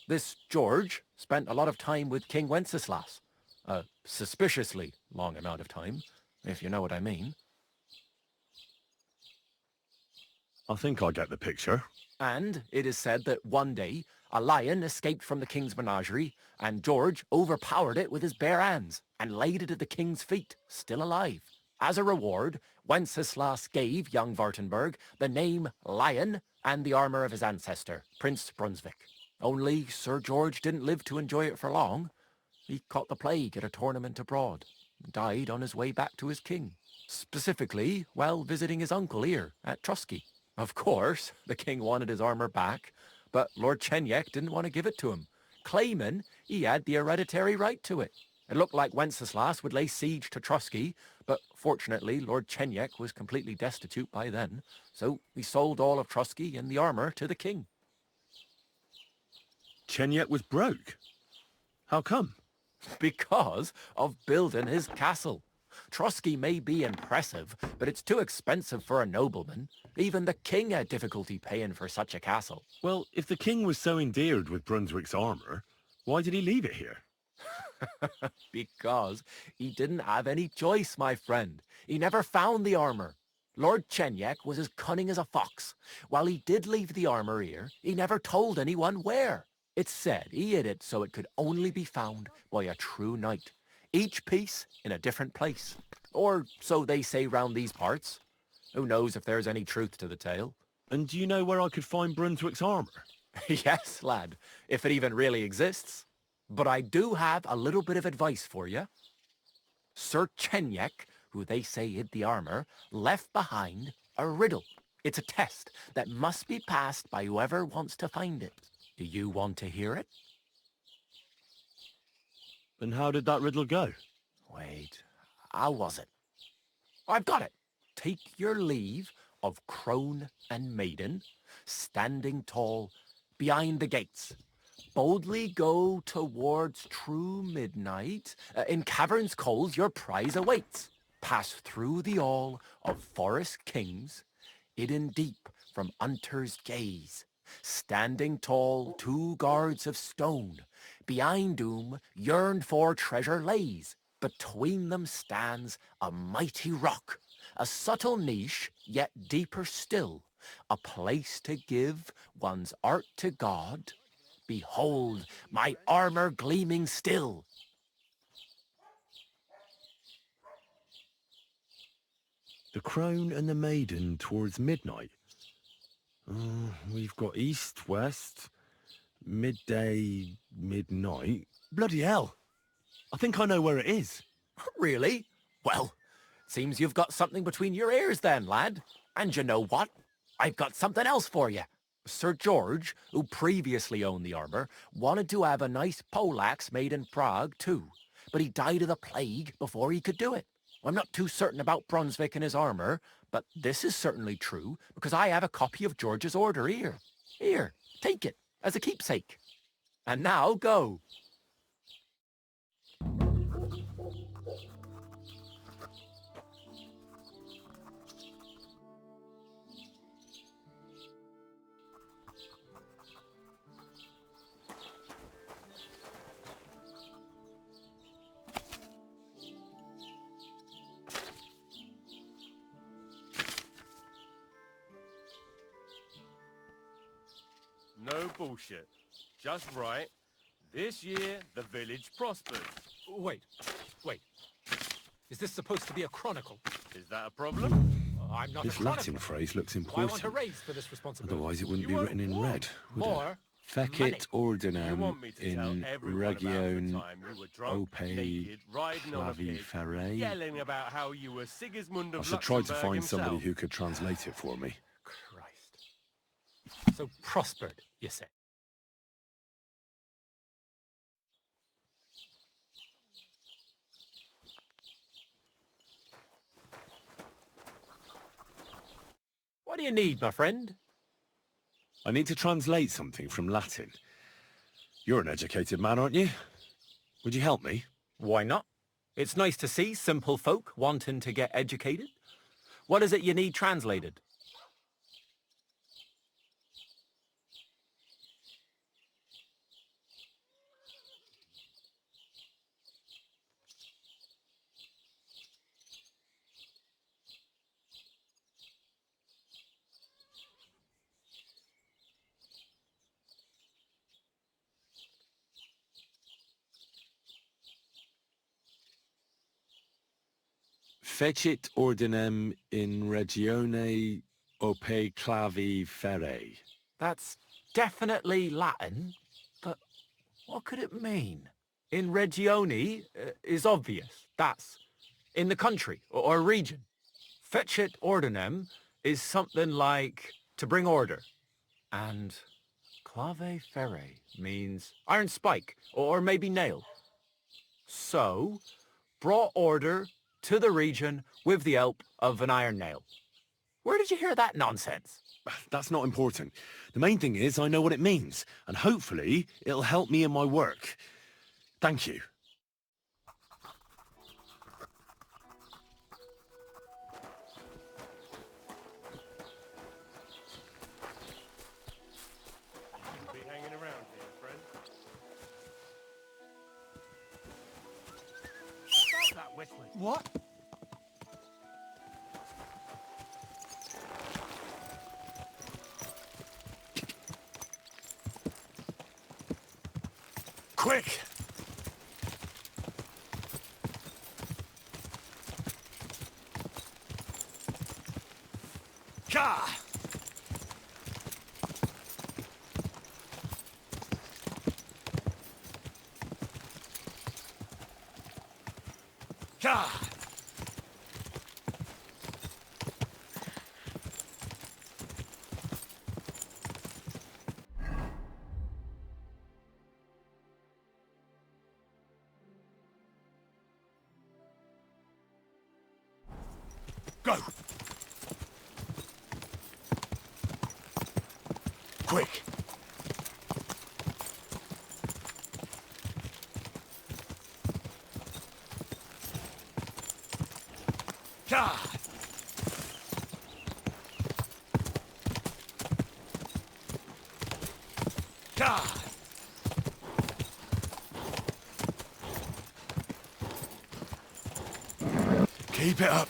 This George spent a lot of time with King Wenceslas. A suspiciously long amount of time, if you know what I mean. I think I get the picture. And it is said that one day, a lion escaped from the king's menagerie, and George overpowered it with his bare hands and laid it at the king's feet, still alive. As a reward, Wenceslas gave young Württemberg the name Lion and the armour of his ancestor, Prince Brunswick. Only Sir George didn't live to enjoy it for long. He caught the plague at a tournament abroad, and died on his way back to his king. Specifically, while visiting his uncle here at Trusky. Of course, the king wanted his armour back, but Lord Chenyak didn't want to give it to him, claiming he had the hereditary right to it. It looked like Wenceslas would lay siege to Trusky, but fortunately Lord Chenyak was completely destitute by then, so he sold all of Trusky and the armour to the king. Chenyak was broke? How come? Because of building his castle. Trusky may be impressive, but it's too expensive for a nobleman. Even the king had difficulty paying for such a castle. Well, if the king was so endeared with Brunswick's armour, why did he leave it here? Because he didn't have any choice, my friend. He never found the armour. Lord Chenyak was as cunning as a fox. While he did leave the armour here, he never told anyone where. It's said he hid it so it could only be found by a true knight. Each piece in a different place. Or so they say round these parts. Who knows if there's any truth to the tale? And do you know where I could find Brunswick's armour? Yes, lad, if it even really exists. But I do have a little bit of advice for you. Sir Chenyak, who they say hid the armor, left behind a riddle. It's a test that must be passed by whoever wants to find it. Do you want to hear it? And how did that riddle go? Wait, how was it? I've got it. Take your leave of crone and maiden, standing tall behind the gates. Boldly go towards true midnight. In caverns cold your prize awaits. Pass through the all of forest kings, hidden deep from hunter's gaze. Standing tall, 2 guards of stone, behind whom yearned for treasure lays. Between them stands a mighty rock, a subtle niche, yet deeper still, a place to give one's art to God. Behold, my armor gleaming still. The crone and the maiden towards midnight. We've got east, west, midday, midnight. Bloody hell. I think I know where it is. Really? Well, seems you've got something between your ears then, lad. And you know what? I've got something else for you. Sir George, who previously owned the armor, wanted to have a nice poleaxe made in Prague too, but he died of the plague before he could do it. I'm not too certain about Brunswick and his armor, but this is certainly true because I have a copy of George's order here. Here, take it as a keepsake. And now go. No bullshit. Just right. This year, the village prospers. Wait. Is this supposed to be a chronicle? Is that a problem? I'm not This a chronicler. Latin phrase looks I want important. a raise for this responsibility. Otherwise it wouldn't You be written in want red, would more it? Fecit money. You ordinem want me to tell in everyone about the region time you were drunk, ope naked, riding on a pig, claviferae. yelling about how you were Sigismund of I should try to Luxembourg find somebody himself. who could translate it for me. Christ. So prospered, you say? What do you need, my friend? I need to translate something from Latin. You're an educated man, aren't you? Would you help me? Why not? It's nice to see simple folk wanting to get educated. What is it you need translated? Fecit ordinem in regione ope claviferae. That's definitely Latin, but what could it mean? In regione is obvious. That's in the country or region. Fecit ordinem is something like to bring order. And clave ferre means iron spike or maybe nail. So, brought order to the region with the help of an iron nail. Where did you hear that nonsense? That's not important. The main thing is I know what it means, and hopefully it'll help me in my work. Thank you. Be hanging around here, friend. Stop that whistling. What? Quick! Ka! Ka! Go! Quick! Charge! Charge! Keep it up.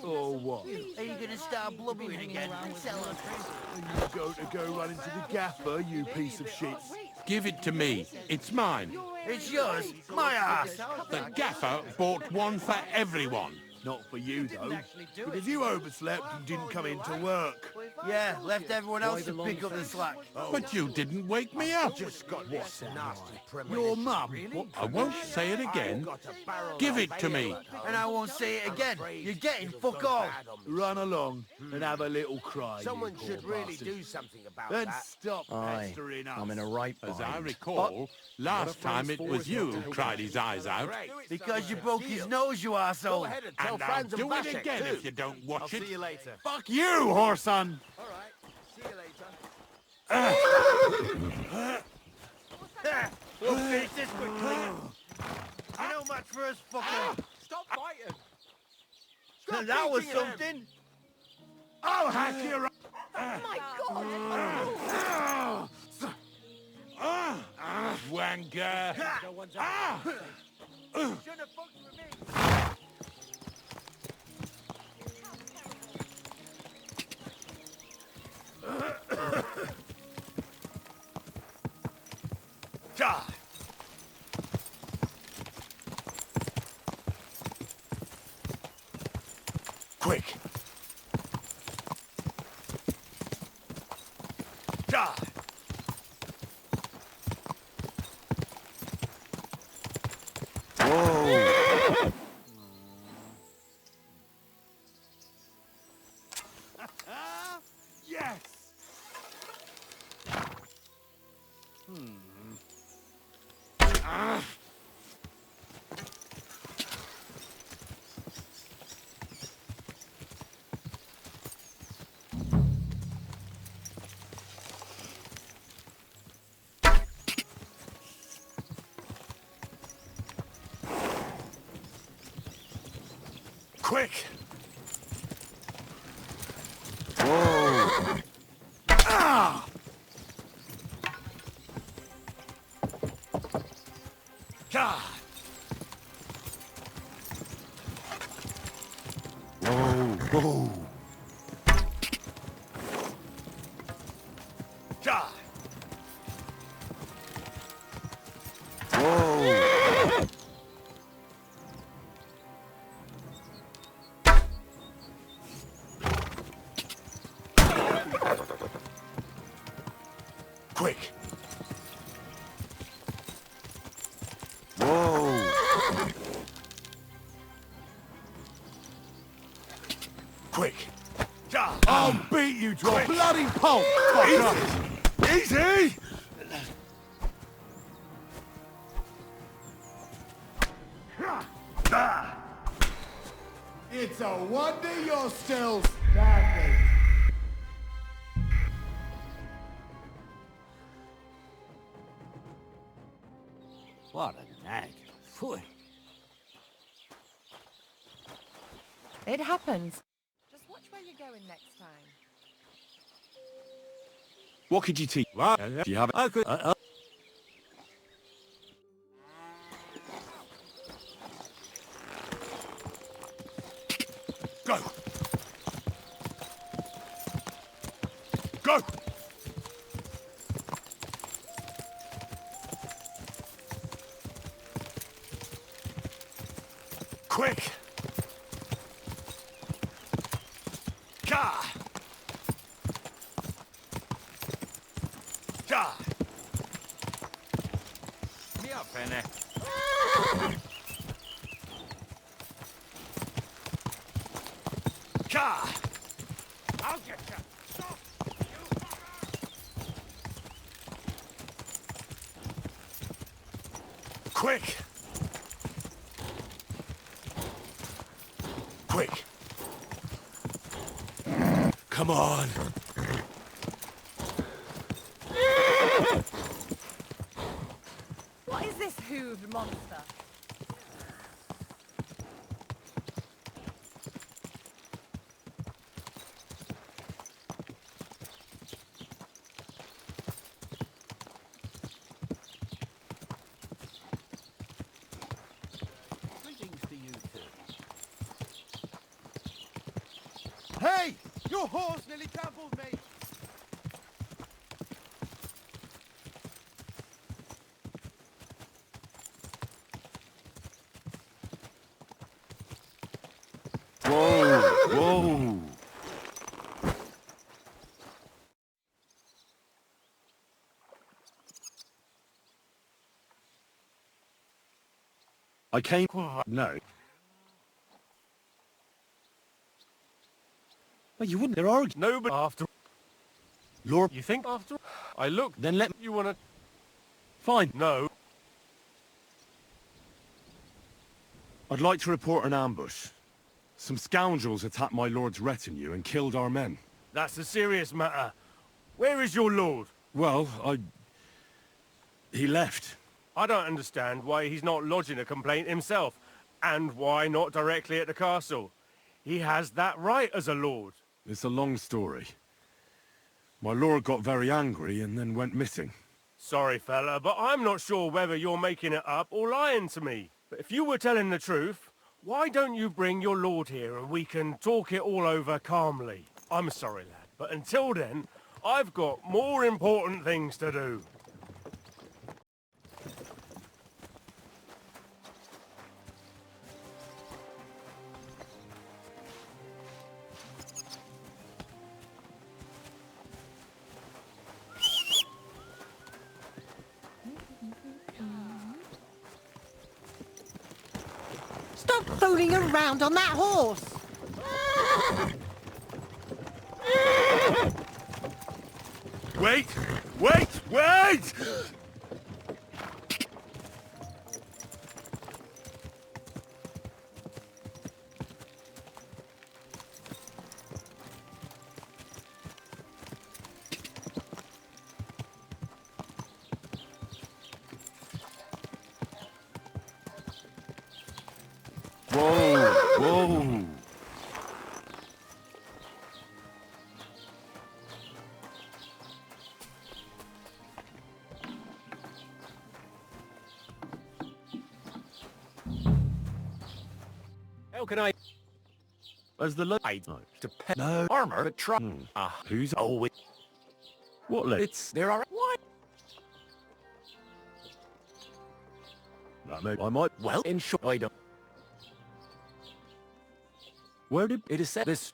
Or what? Are you going to start blubbering again? Tell us. You go run into the gaffer, you piece of shit. Give it to me. It's mine. It's yours. My ass. The gaffer bought one for everyone. Not for you, though. Because you overslept and didn't come into work. Yeah, left everyone else to pick up the slack. But you didn't wake me up. Your mum. I won't say it again. Give it to me. And I won't say it again. You're getting fuck all. Run along and have a little cry. Someone should really do something about Then that. stop Aye, pestering us. I'm in a right As bind. I recall, last time it was you who cried his eyes out. Because you broke his nose, you arsehole. Go ahead and tell And I'll Franz do and bash it it again too. if you don't watch I'll it. see you later. Fuck you, whoreson! All right. See you later. We'll finish this quickly. You know much for us, fucker. Stop fighting. That was something. I'll hack you right. My God! Wanker! No one's Shouldn't have fucked with me. Charge! Quick! Charge! Whoa! Yes! Quick! Whoa! Ah! God! Whoa! Whoa! God! Whoa! Quick! Whoa! Quick! I'll beat you to a bloody pulp, fucker! Easy! It's a wonder you're still standing. What a nag. Phew. It happens. Just watch where you're going next time. What could you teach? What? Do you have? I could. Go. Go. Quick. Ka. Ja! Me up, Fenner. Quick! Quick! Come on! What is this hooved monster? Greetings to you too. Hey! Your horse nearly trampled me! Whoa! Whoa! I came... No. Well, you wouldn't. There are... No, but after... Lord... You think after... I look... Then let... You wanna... Fine. No. I'd like to report an ambush. Some scoundrels attacked my lord's retinue and killed our men. That's a serious matter. Where is your lord? Well, he left. I don't understand why he's not lodging a complaint himself, and why not directly at the castle. He has that right as a lord. It's a long story. My lord got very angry and then went missing. Sorry, fella, but I'm not sure whether you're making it up or lying to me. But if you were telling the truth, why don't you bring your lord here and we can talk it all over calmly? I'm sorry, lad, but until then, I've got more important things to do. Stop fooling around on that horse! Wait! Wait! Wait! Whoa! Whoa! How can I... As the load... Depend... No. Armor, but try... Who's always... What leg? It's... There are... What? That may... I might... Well, in short, I don't... Where did... It is said this...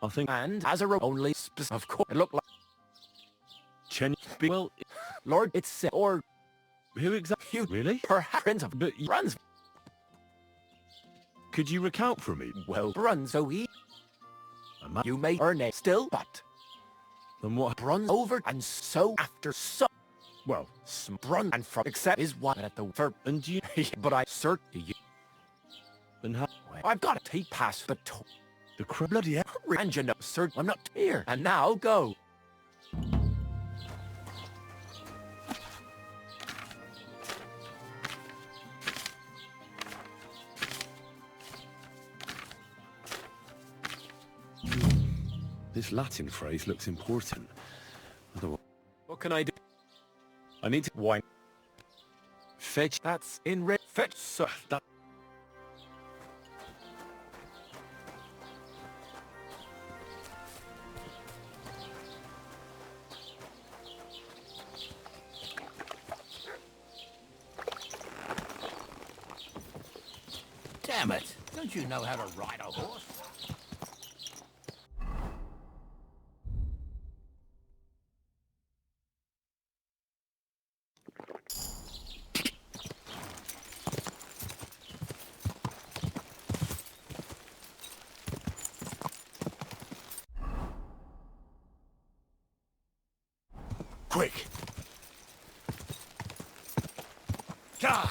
I think... And as a only... Of course, it looked like... Chen... Well... Lord, it's said... Or... Who exactly... You... Really? Perhaps... Prince of... But... Runs... Could you recount for me? Well, runs so he... You may earn it still, but... Then what... Runs over and so after so... Well... Run and from... Except is one at the... For... And you... But I cert you... Then how... I've got to take past the... The bloody hell... And you know, sir, I'm not here. And now go. This Latin phrase looks important. Otherwise... What can I do? I need to... Wine. Fetch... That's in red. Fetch... So... That... Damn it! Don't you know how to ride a horse? Quick! God.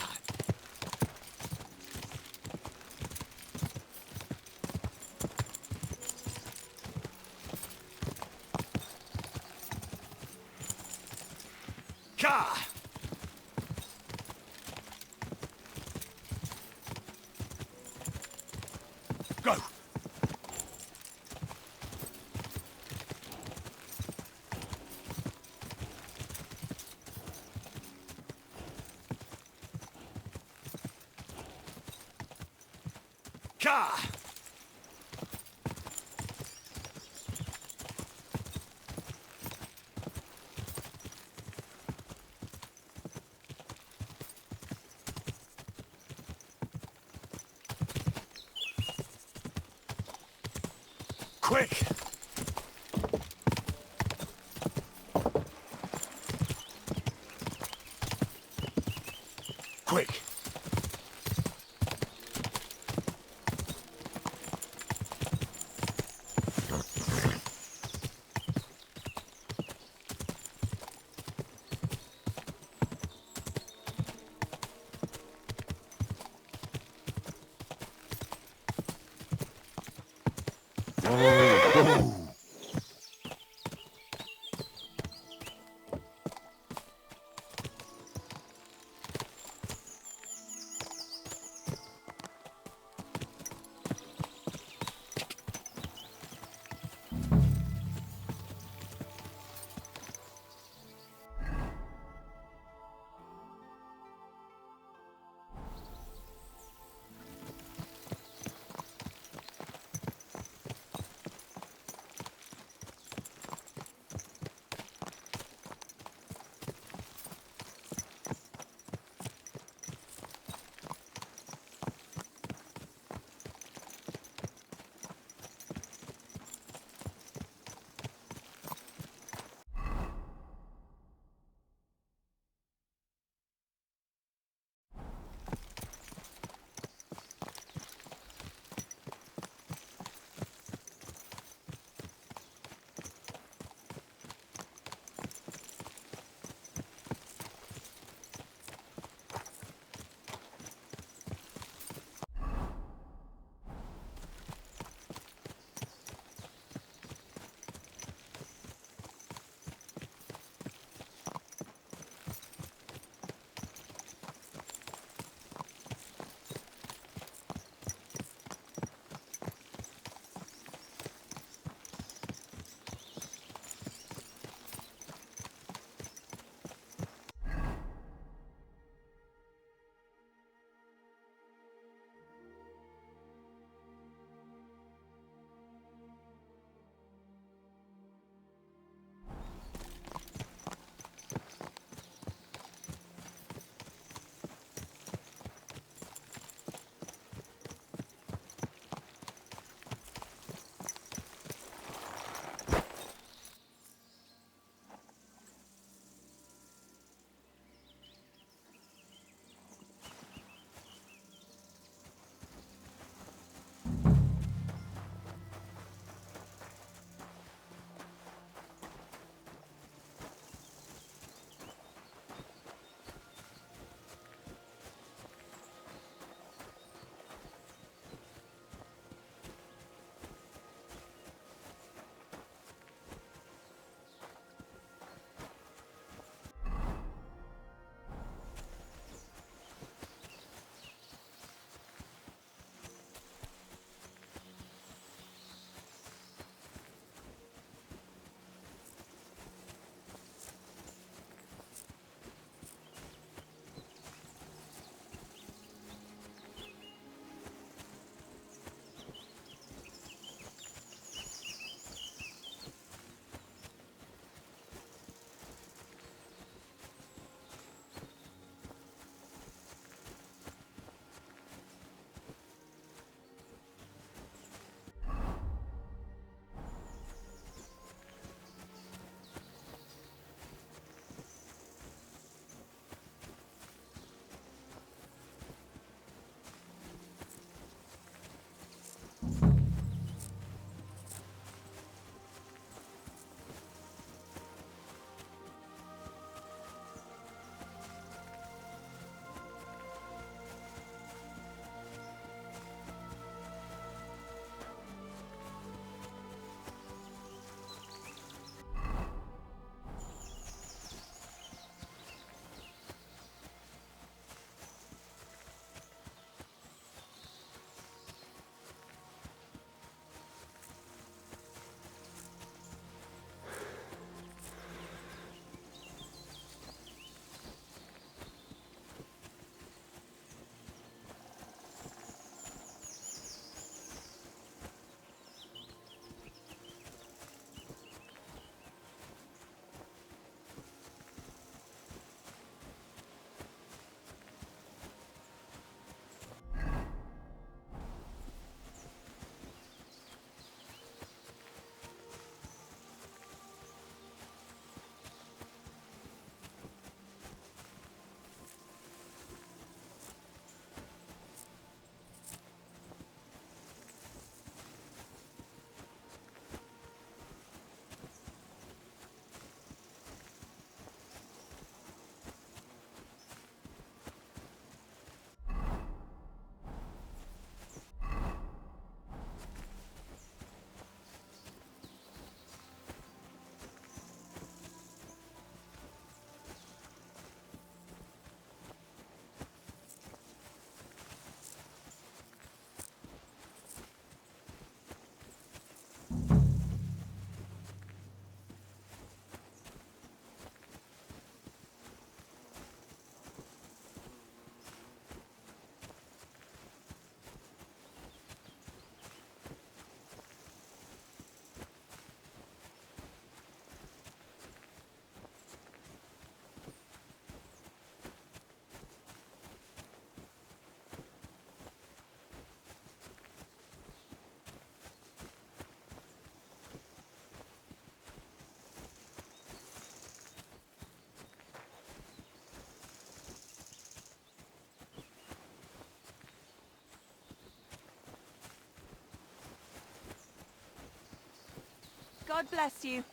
God. Go. Ka! Quick! Quick! God bless you.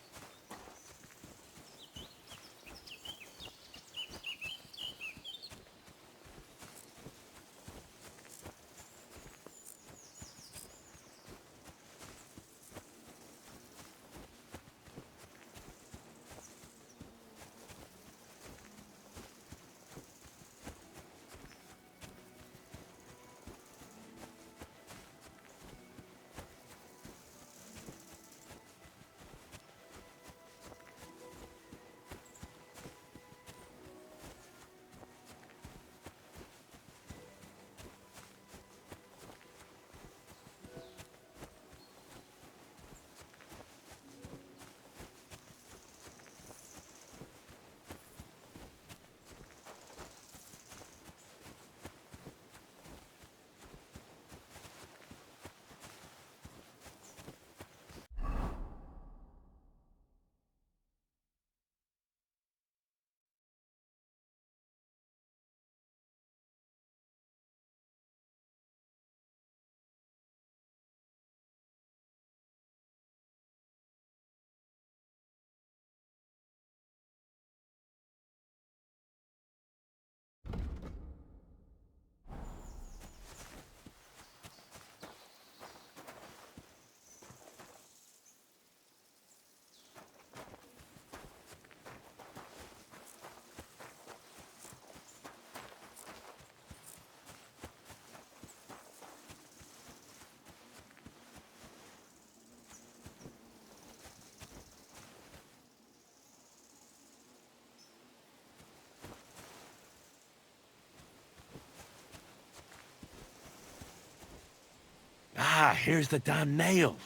Ah, here's the damn nail.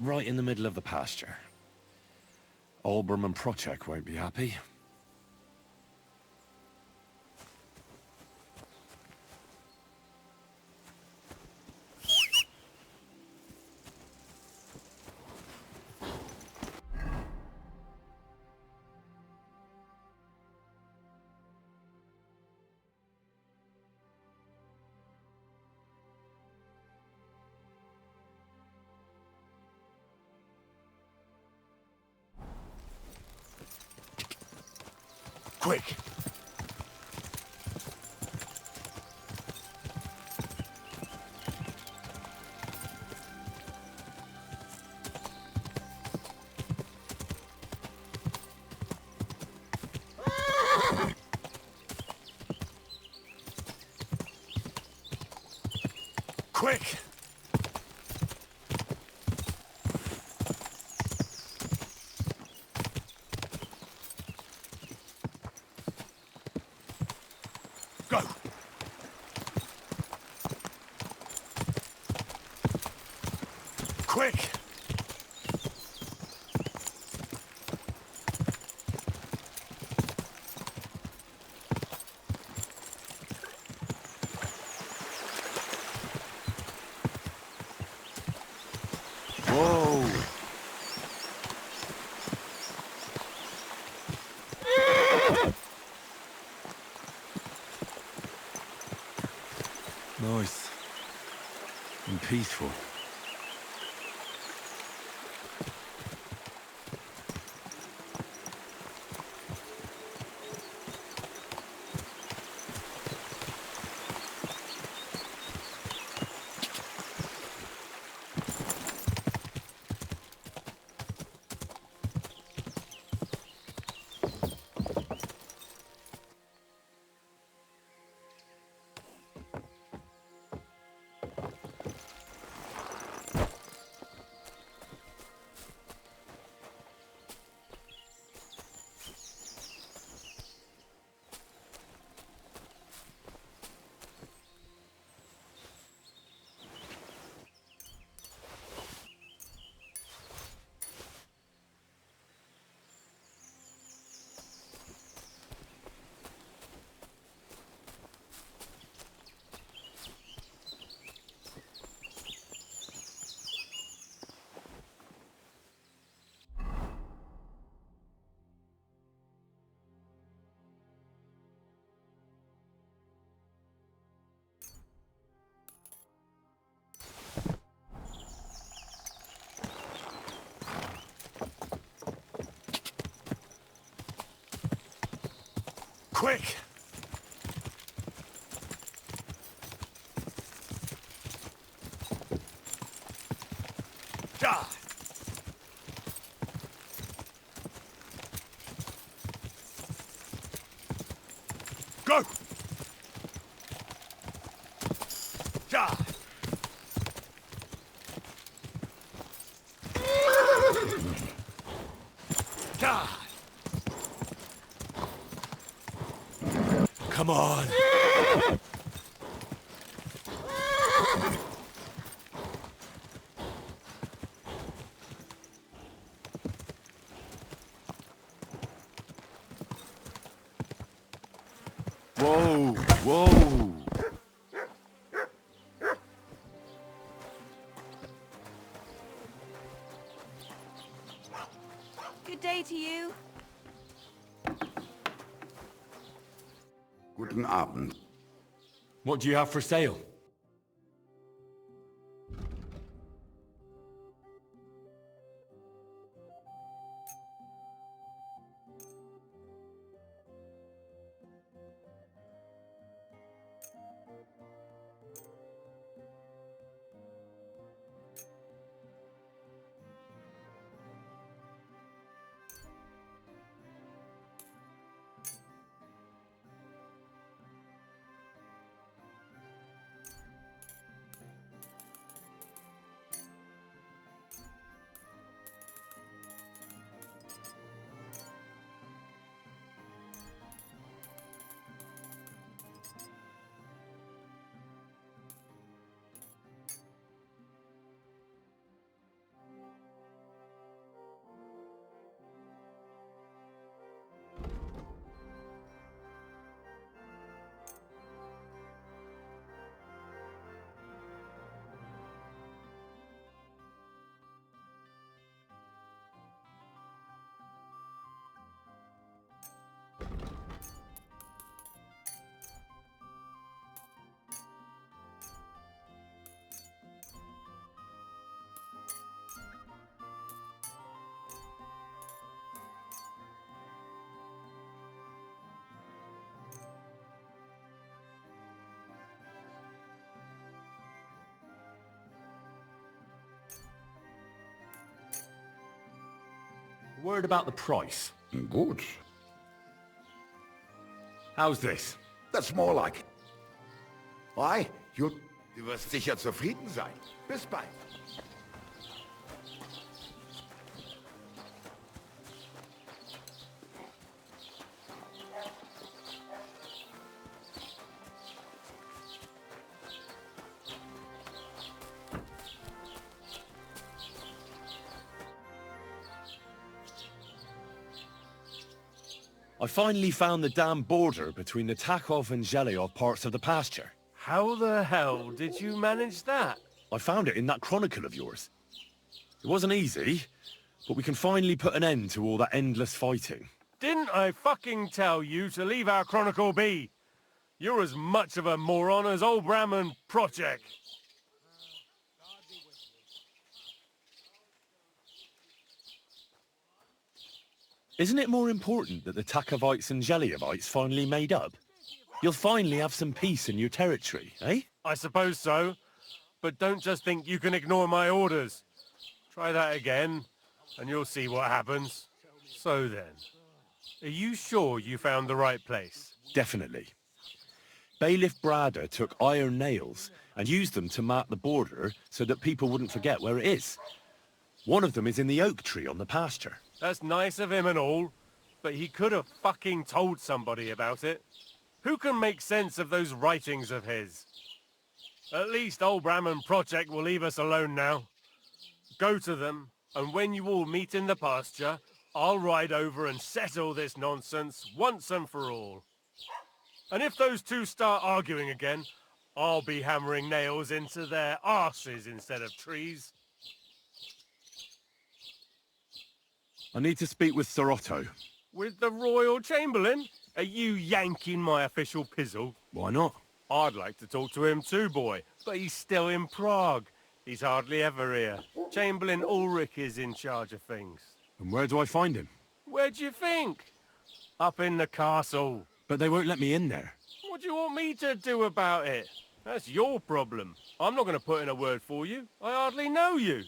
Right in the middle of the pasture. Olbram and Prochek won't be happy. Quick! Quick! Go! Quick! Whoa! Nice. And peaceful. Quick! Ja! Go! Ja! Ja! Come on! Whoa! Whoa! Good day to you. Guten Abend. What do you have for sale? Word about the price. Gut. How's this? That's more like it. Why? Du wirst sicher zufrieden sein. Bis bald. I finally found the damn border between the Takov and Zhelyov parts of the pasture. How the hell did you manage that? I found it in that chronicle of yours. It wasn't easy, but we can finally put an end to all that endless fighting. Didn't I fucking tell you to leave our chronicle be? You're as much of a moron as old Bram Project. Isn't it more important that the Takovites and Zhelyovites finally made up? You'll finally have some peace in your territory, eh? I suppose so. But don't just think you can ignore my orders. Try that again, and you'll see what happens. So then, are you sure you found the right place? Definitely. Bailiff Brada took iron nails and used them to mark the border so that people wouldn't forget where it is. One of them is in the oak tree on the pasture. That's nice of him and all, but he could have fucking told somebody about it. Who can make sense of those writings of his? At least old Bram Project will leave us alone now. Go to them, and when you all meet in the pasture, I'll ride over and settle this nonsense once and for all. And if those two start arguing again, I'll be hammering nails into their arses instead of trees. I need to speak with Sir Otto. With the Royal Chamberlain? Are you yanking my official pizzle? Why not? I'd like to talk to him too, boy, but he's still in Prague. He's hardly ever here. Chamberlain Ulrich is in charge of things. And where do I find him? Where do you think? Up in the castle. But they won't let me in there. What do you want me to do about it? That's your problem. I'm not going to put in a word for you. I hardly know you.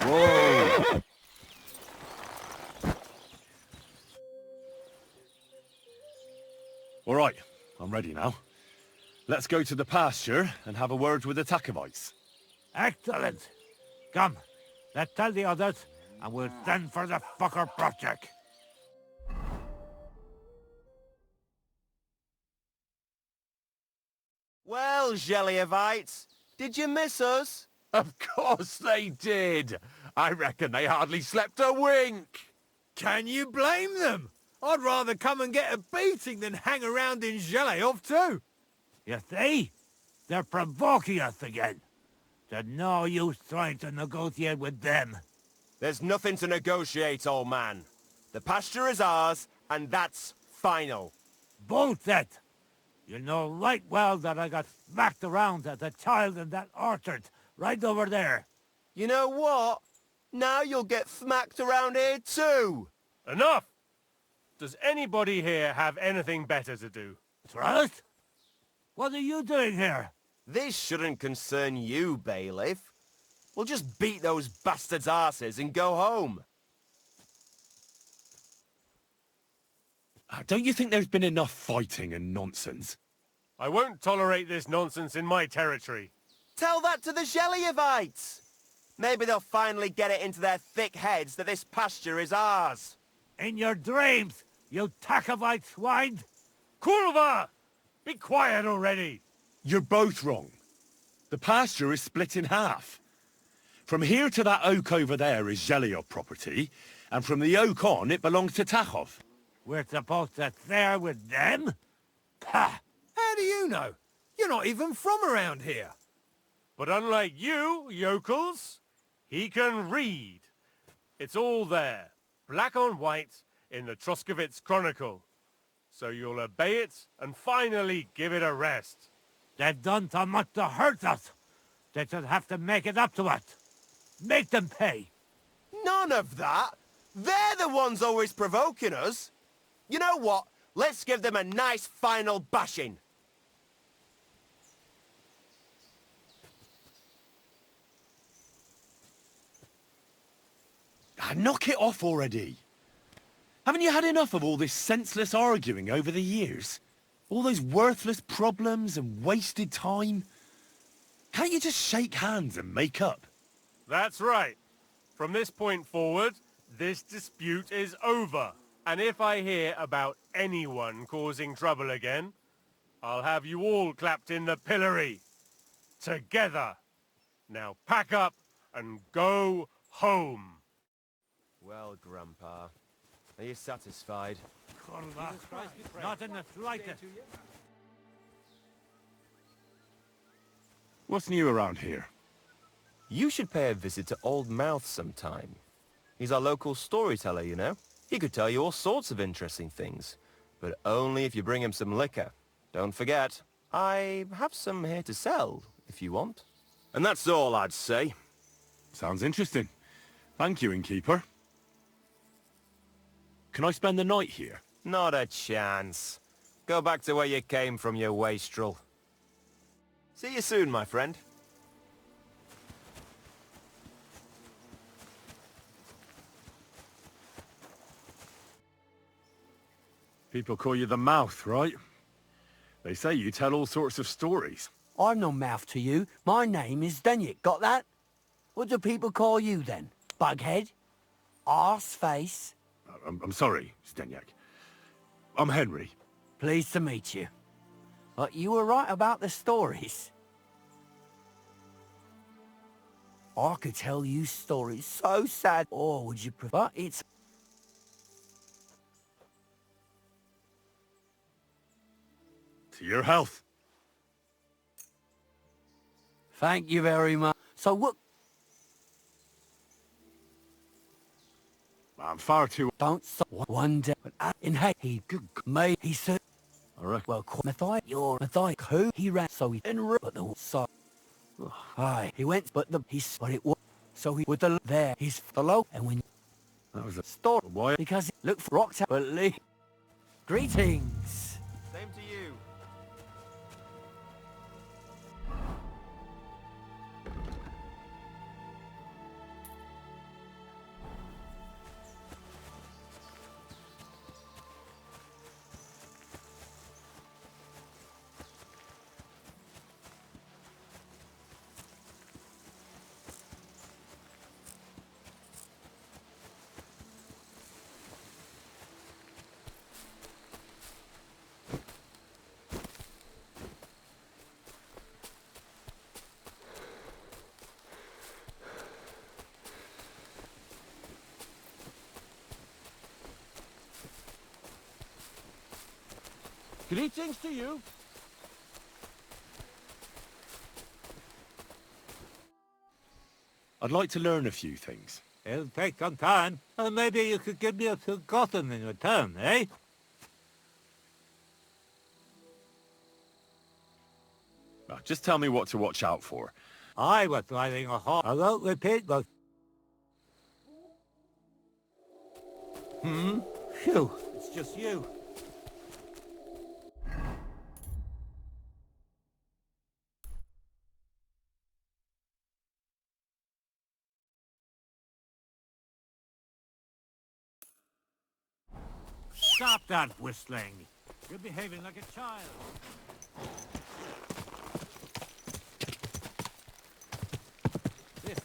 Whoa! All right, I'm ready now. Let's go to the pasture and have a word with the Takovites. Excellent. Come, let's tell the others, and we'll send for the fucker project. Well, Gelievites, did you miss us? Of course they did. I reckon they hardly slept a wink. Can you blame them? I'd rather come and get a beating than hang around in Geleov too. You see? They're provoking us again. There's no use trying to negotiate with them. There's nothing to negotiate, old man. The pasture is ours, and that's final. Bullshit! You know right well that I got smacked around as a child in that orchard, right over there. You know what? Now you'll get smacked around here too. Enough! Does anybody here have anything better to do? Trust? What are you doing here? This shouldn't concern you, bailiff. We'll just beat those bastards' asses and go home. Don't you think there's been enough fighting and nonsense? I won't tolerate this nonsense in my territory. Tell that to the Gelievites. Maybe they'll finally get it into their thick heads that this pasture is ours. In your dreams, you Takovite swine! Kurva! Be quiet already! You're both wrong. The pasture is split in half. From here to that oak over there is Zheliov property, and from the oak on it belongs to Tachov. We're supposed to share with them? Pah! How do you know? You're not even from around here. But unlike you, yokels, he can read. It's all there, black on white, in the Troskovitz Chronicle. So you'll obey it and finally give it a rest. They've done so much to hurt us. They should have to make it up to us. Make them pay. None of that. They're the ones always provoking us. You know what? Let's give them a nice final bashing. Knock it off already. Haven't you had enough of all this senseless arguing over the years? All those worthless problems and wasted time? Can't you just shake hands and make up? That's right. From this point forward, this dispute is over. And if I hear about anyone causing trouble again, I'll have you all clapped in the pillory. Together. Now pack up and go home. Well, Grandpa, are you satisfied? Not in the slightest. What's new around here? You should pay a visit to Old Mouth sometime. He's our local storyteller, you know. He could tell you all sorts of interesting things, but only if you bring him some liquor. Don't forget, I have some here to sell, if you want. And that's all I'd say. Sounds interesting. Thank you, innkeeper. Can I spend the night here? Not a chance. Go back to where you came from, you wastrel. See you soon, my friend. People call you the Mouth, right? They say you tell all sorts of stories. I'm no mouth to you. My name is Dunyik, got that? What do people call you then? Bughead? Arseface? I'm sorry, Stenyak. I'm Henry. Pleased to meet you. But you were right about the stories. I could tell you stories so sad, or would you prefer it's... To your health. Thank you very much. So what... I'm far too... Don't stop one day, but in hey, he made, he said... Alright. Well, Mathai, you're Mathai, who he ran, so he didn't but the so... Aye, he went, but but it was... So he, with the, there, he's the low, and when... That was a... Store, Why? because he looked for rocked out, but Lee... Greetings! Same to you. Greetings to you. I'd like to learn a few things. It'll take some time, and maybe you could give me a forgotten in return, eh? Now, just tell me what to watch out for. I was riding a horse. I won't repeat those. Phew, it's just you. Stop that whistling. You're behaving like a child. This.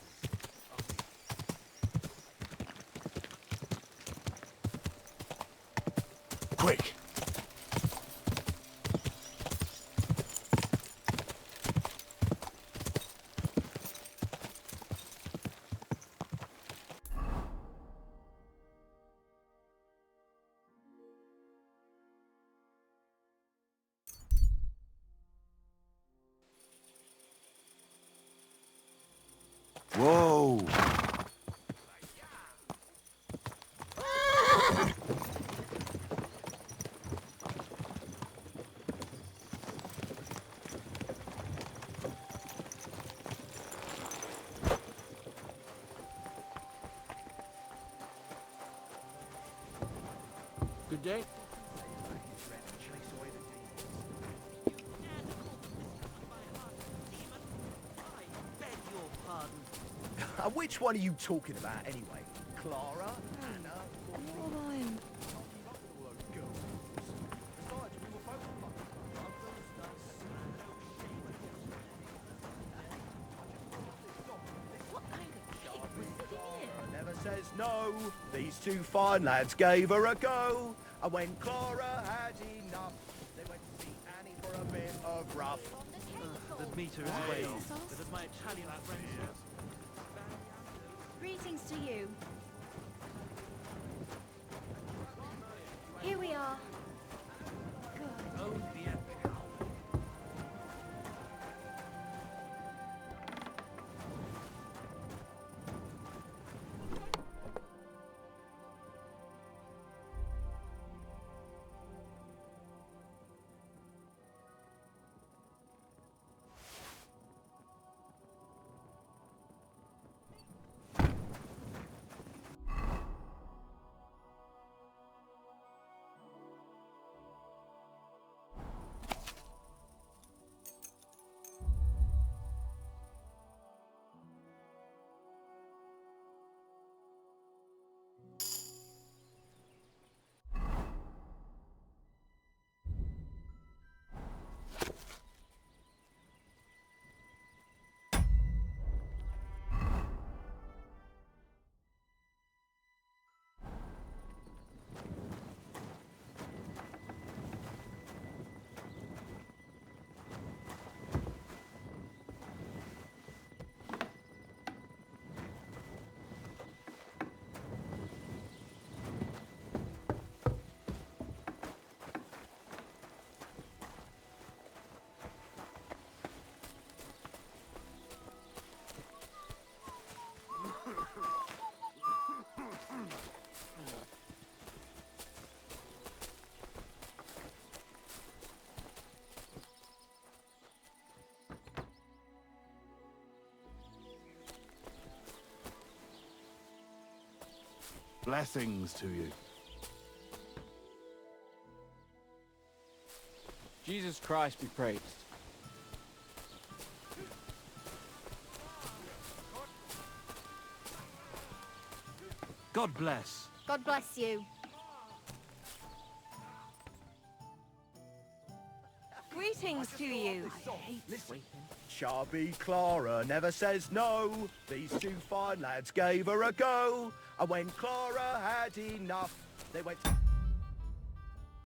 Quick! Whoa! Good day. Which one are you talking about, anyway? Clara? Anna? Never says no. These two fine lads gave her a go. And when Clara had enough, they went to see Annie for a bit of rough. The meter is way off. But as my Italian friends here. Greetings to you. Here we are. Good. Oh, the epic hour. Blessings to you. Jesus Christ be praised. God bless. God bless you. Greetings to you. Chubby Clara never says no. These two fine lads gave her a go. And when Clara had enough, they went...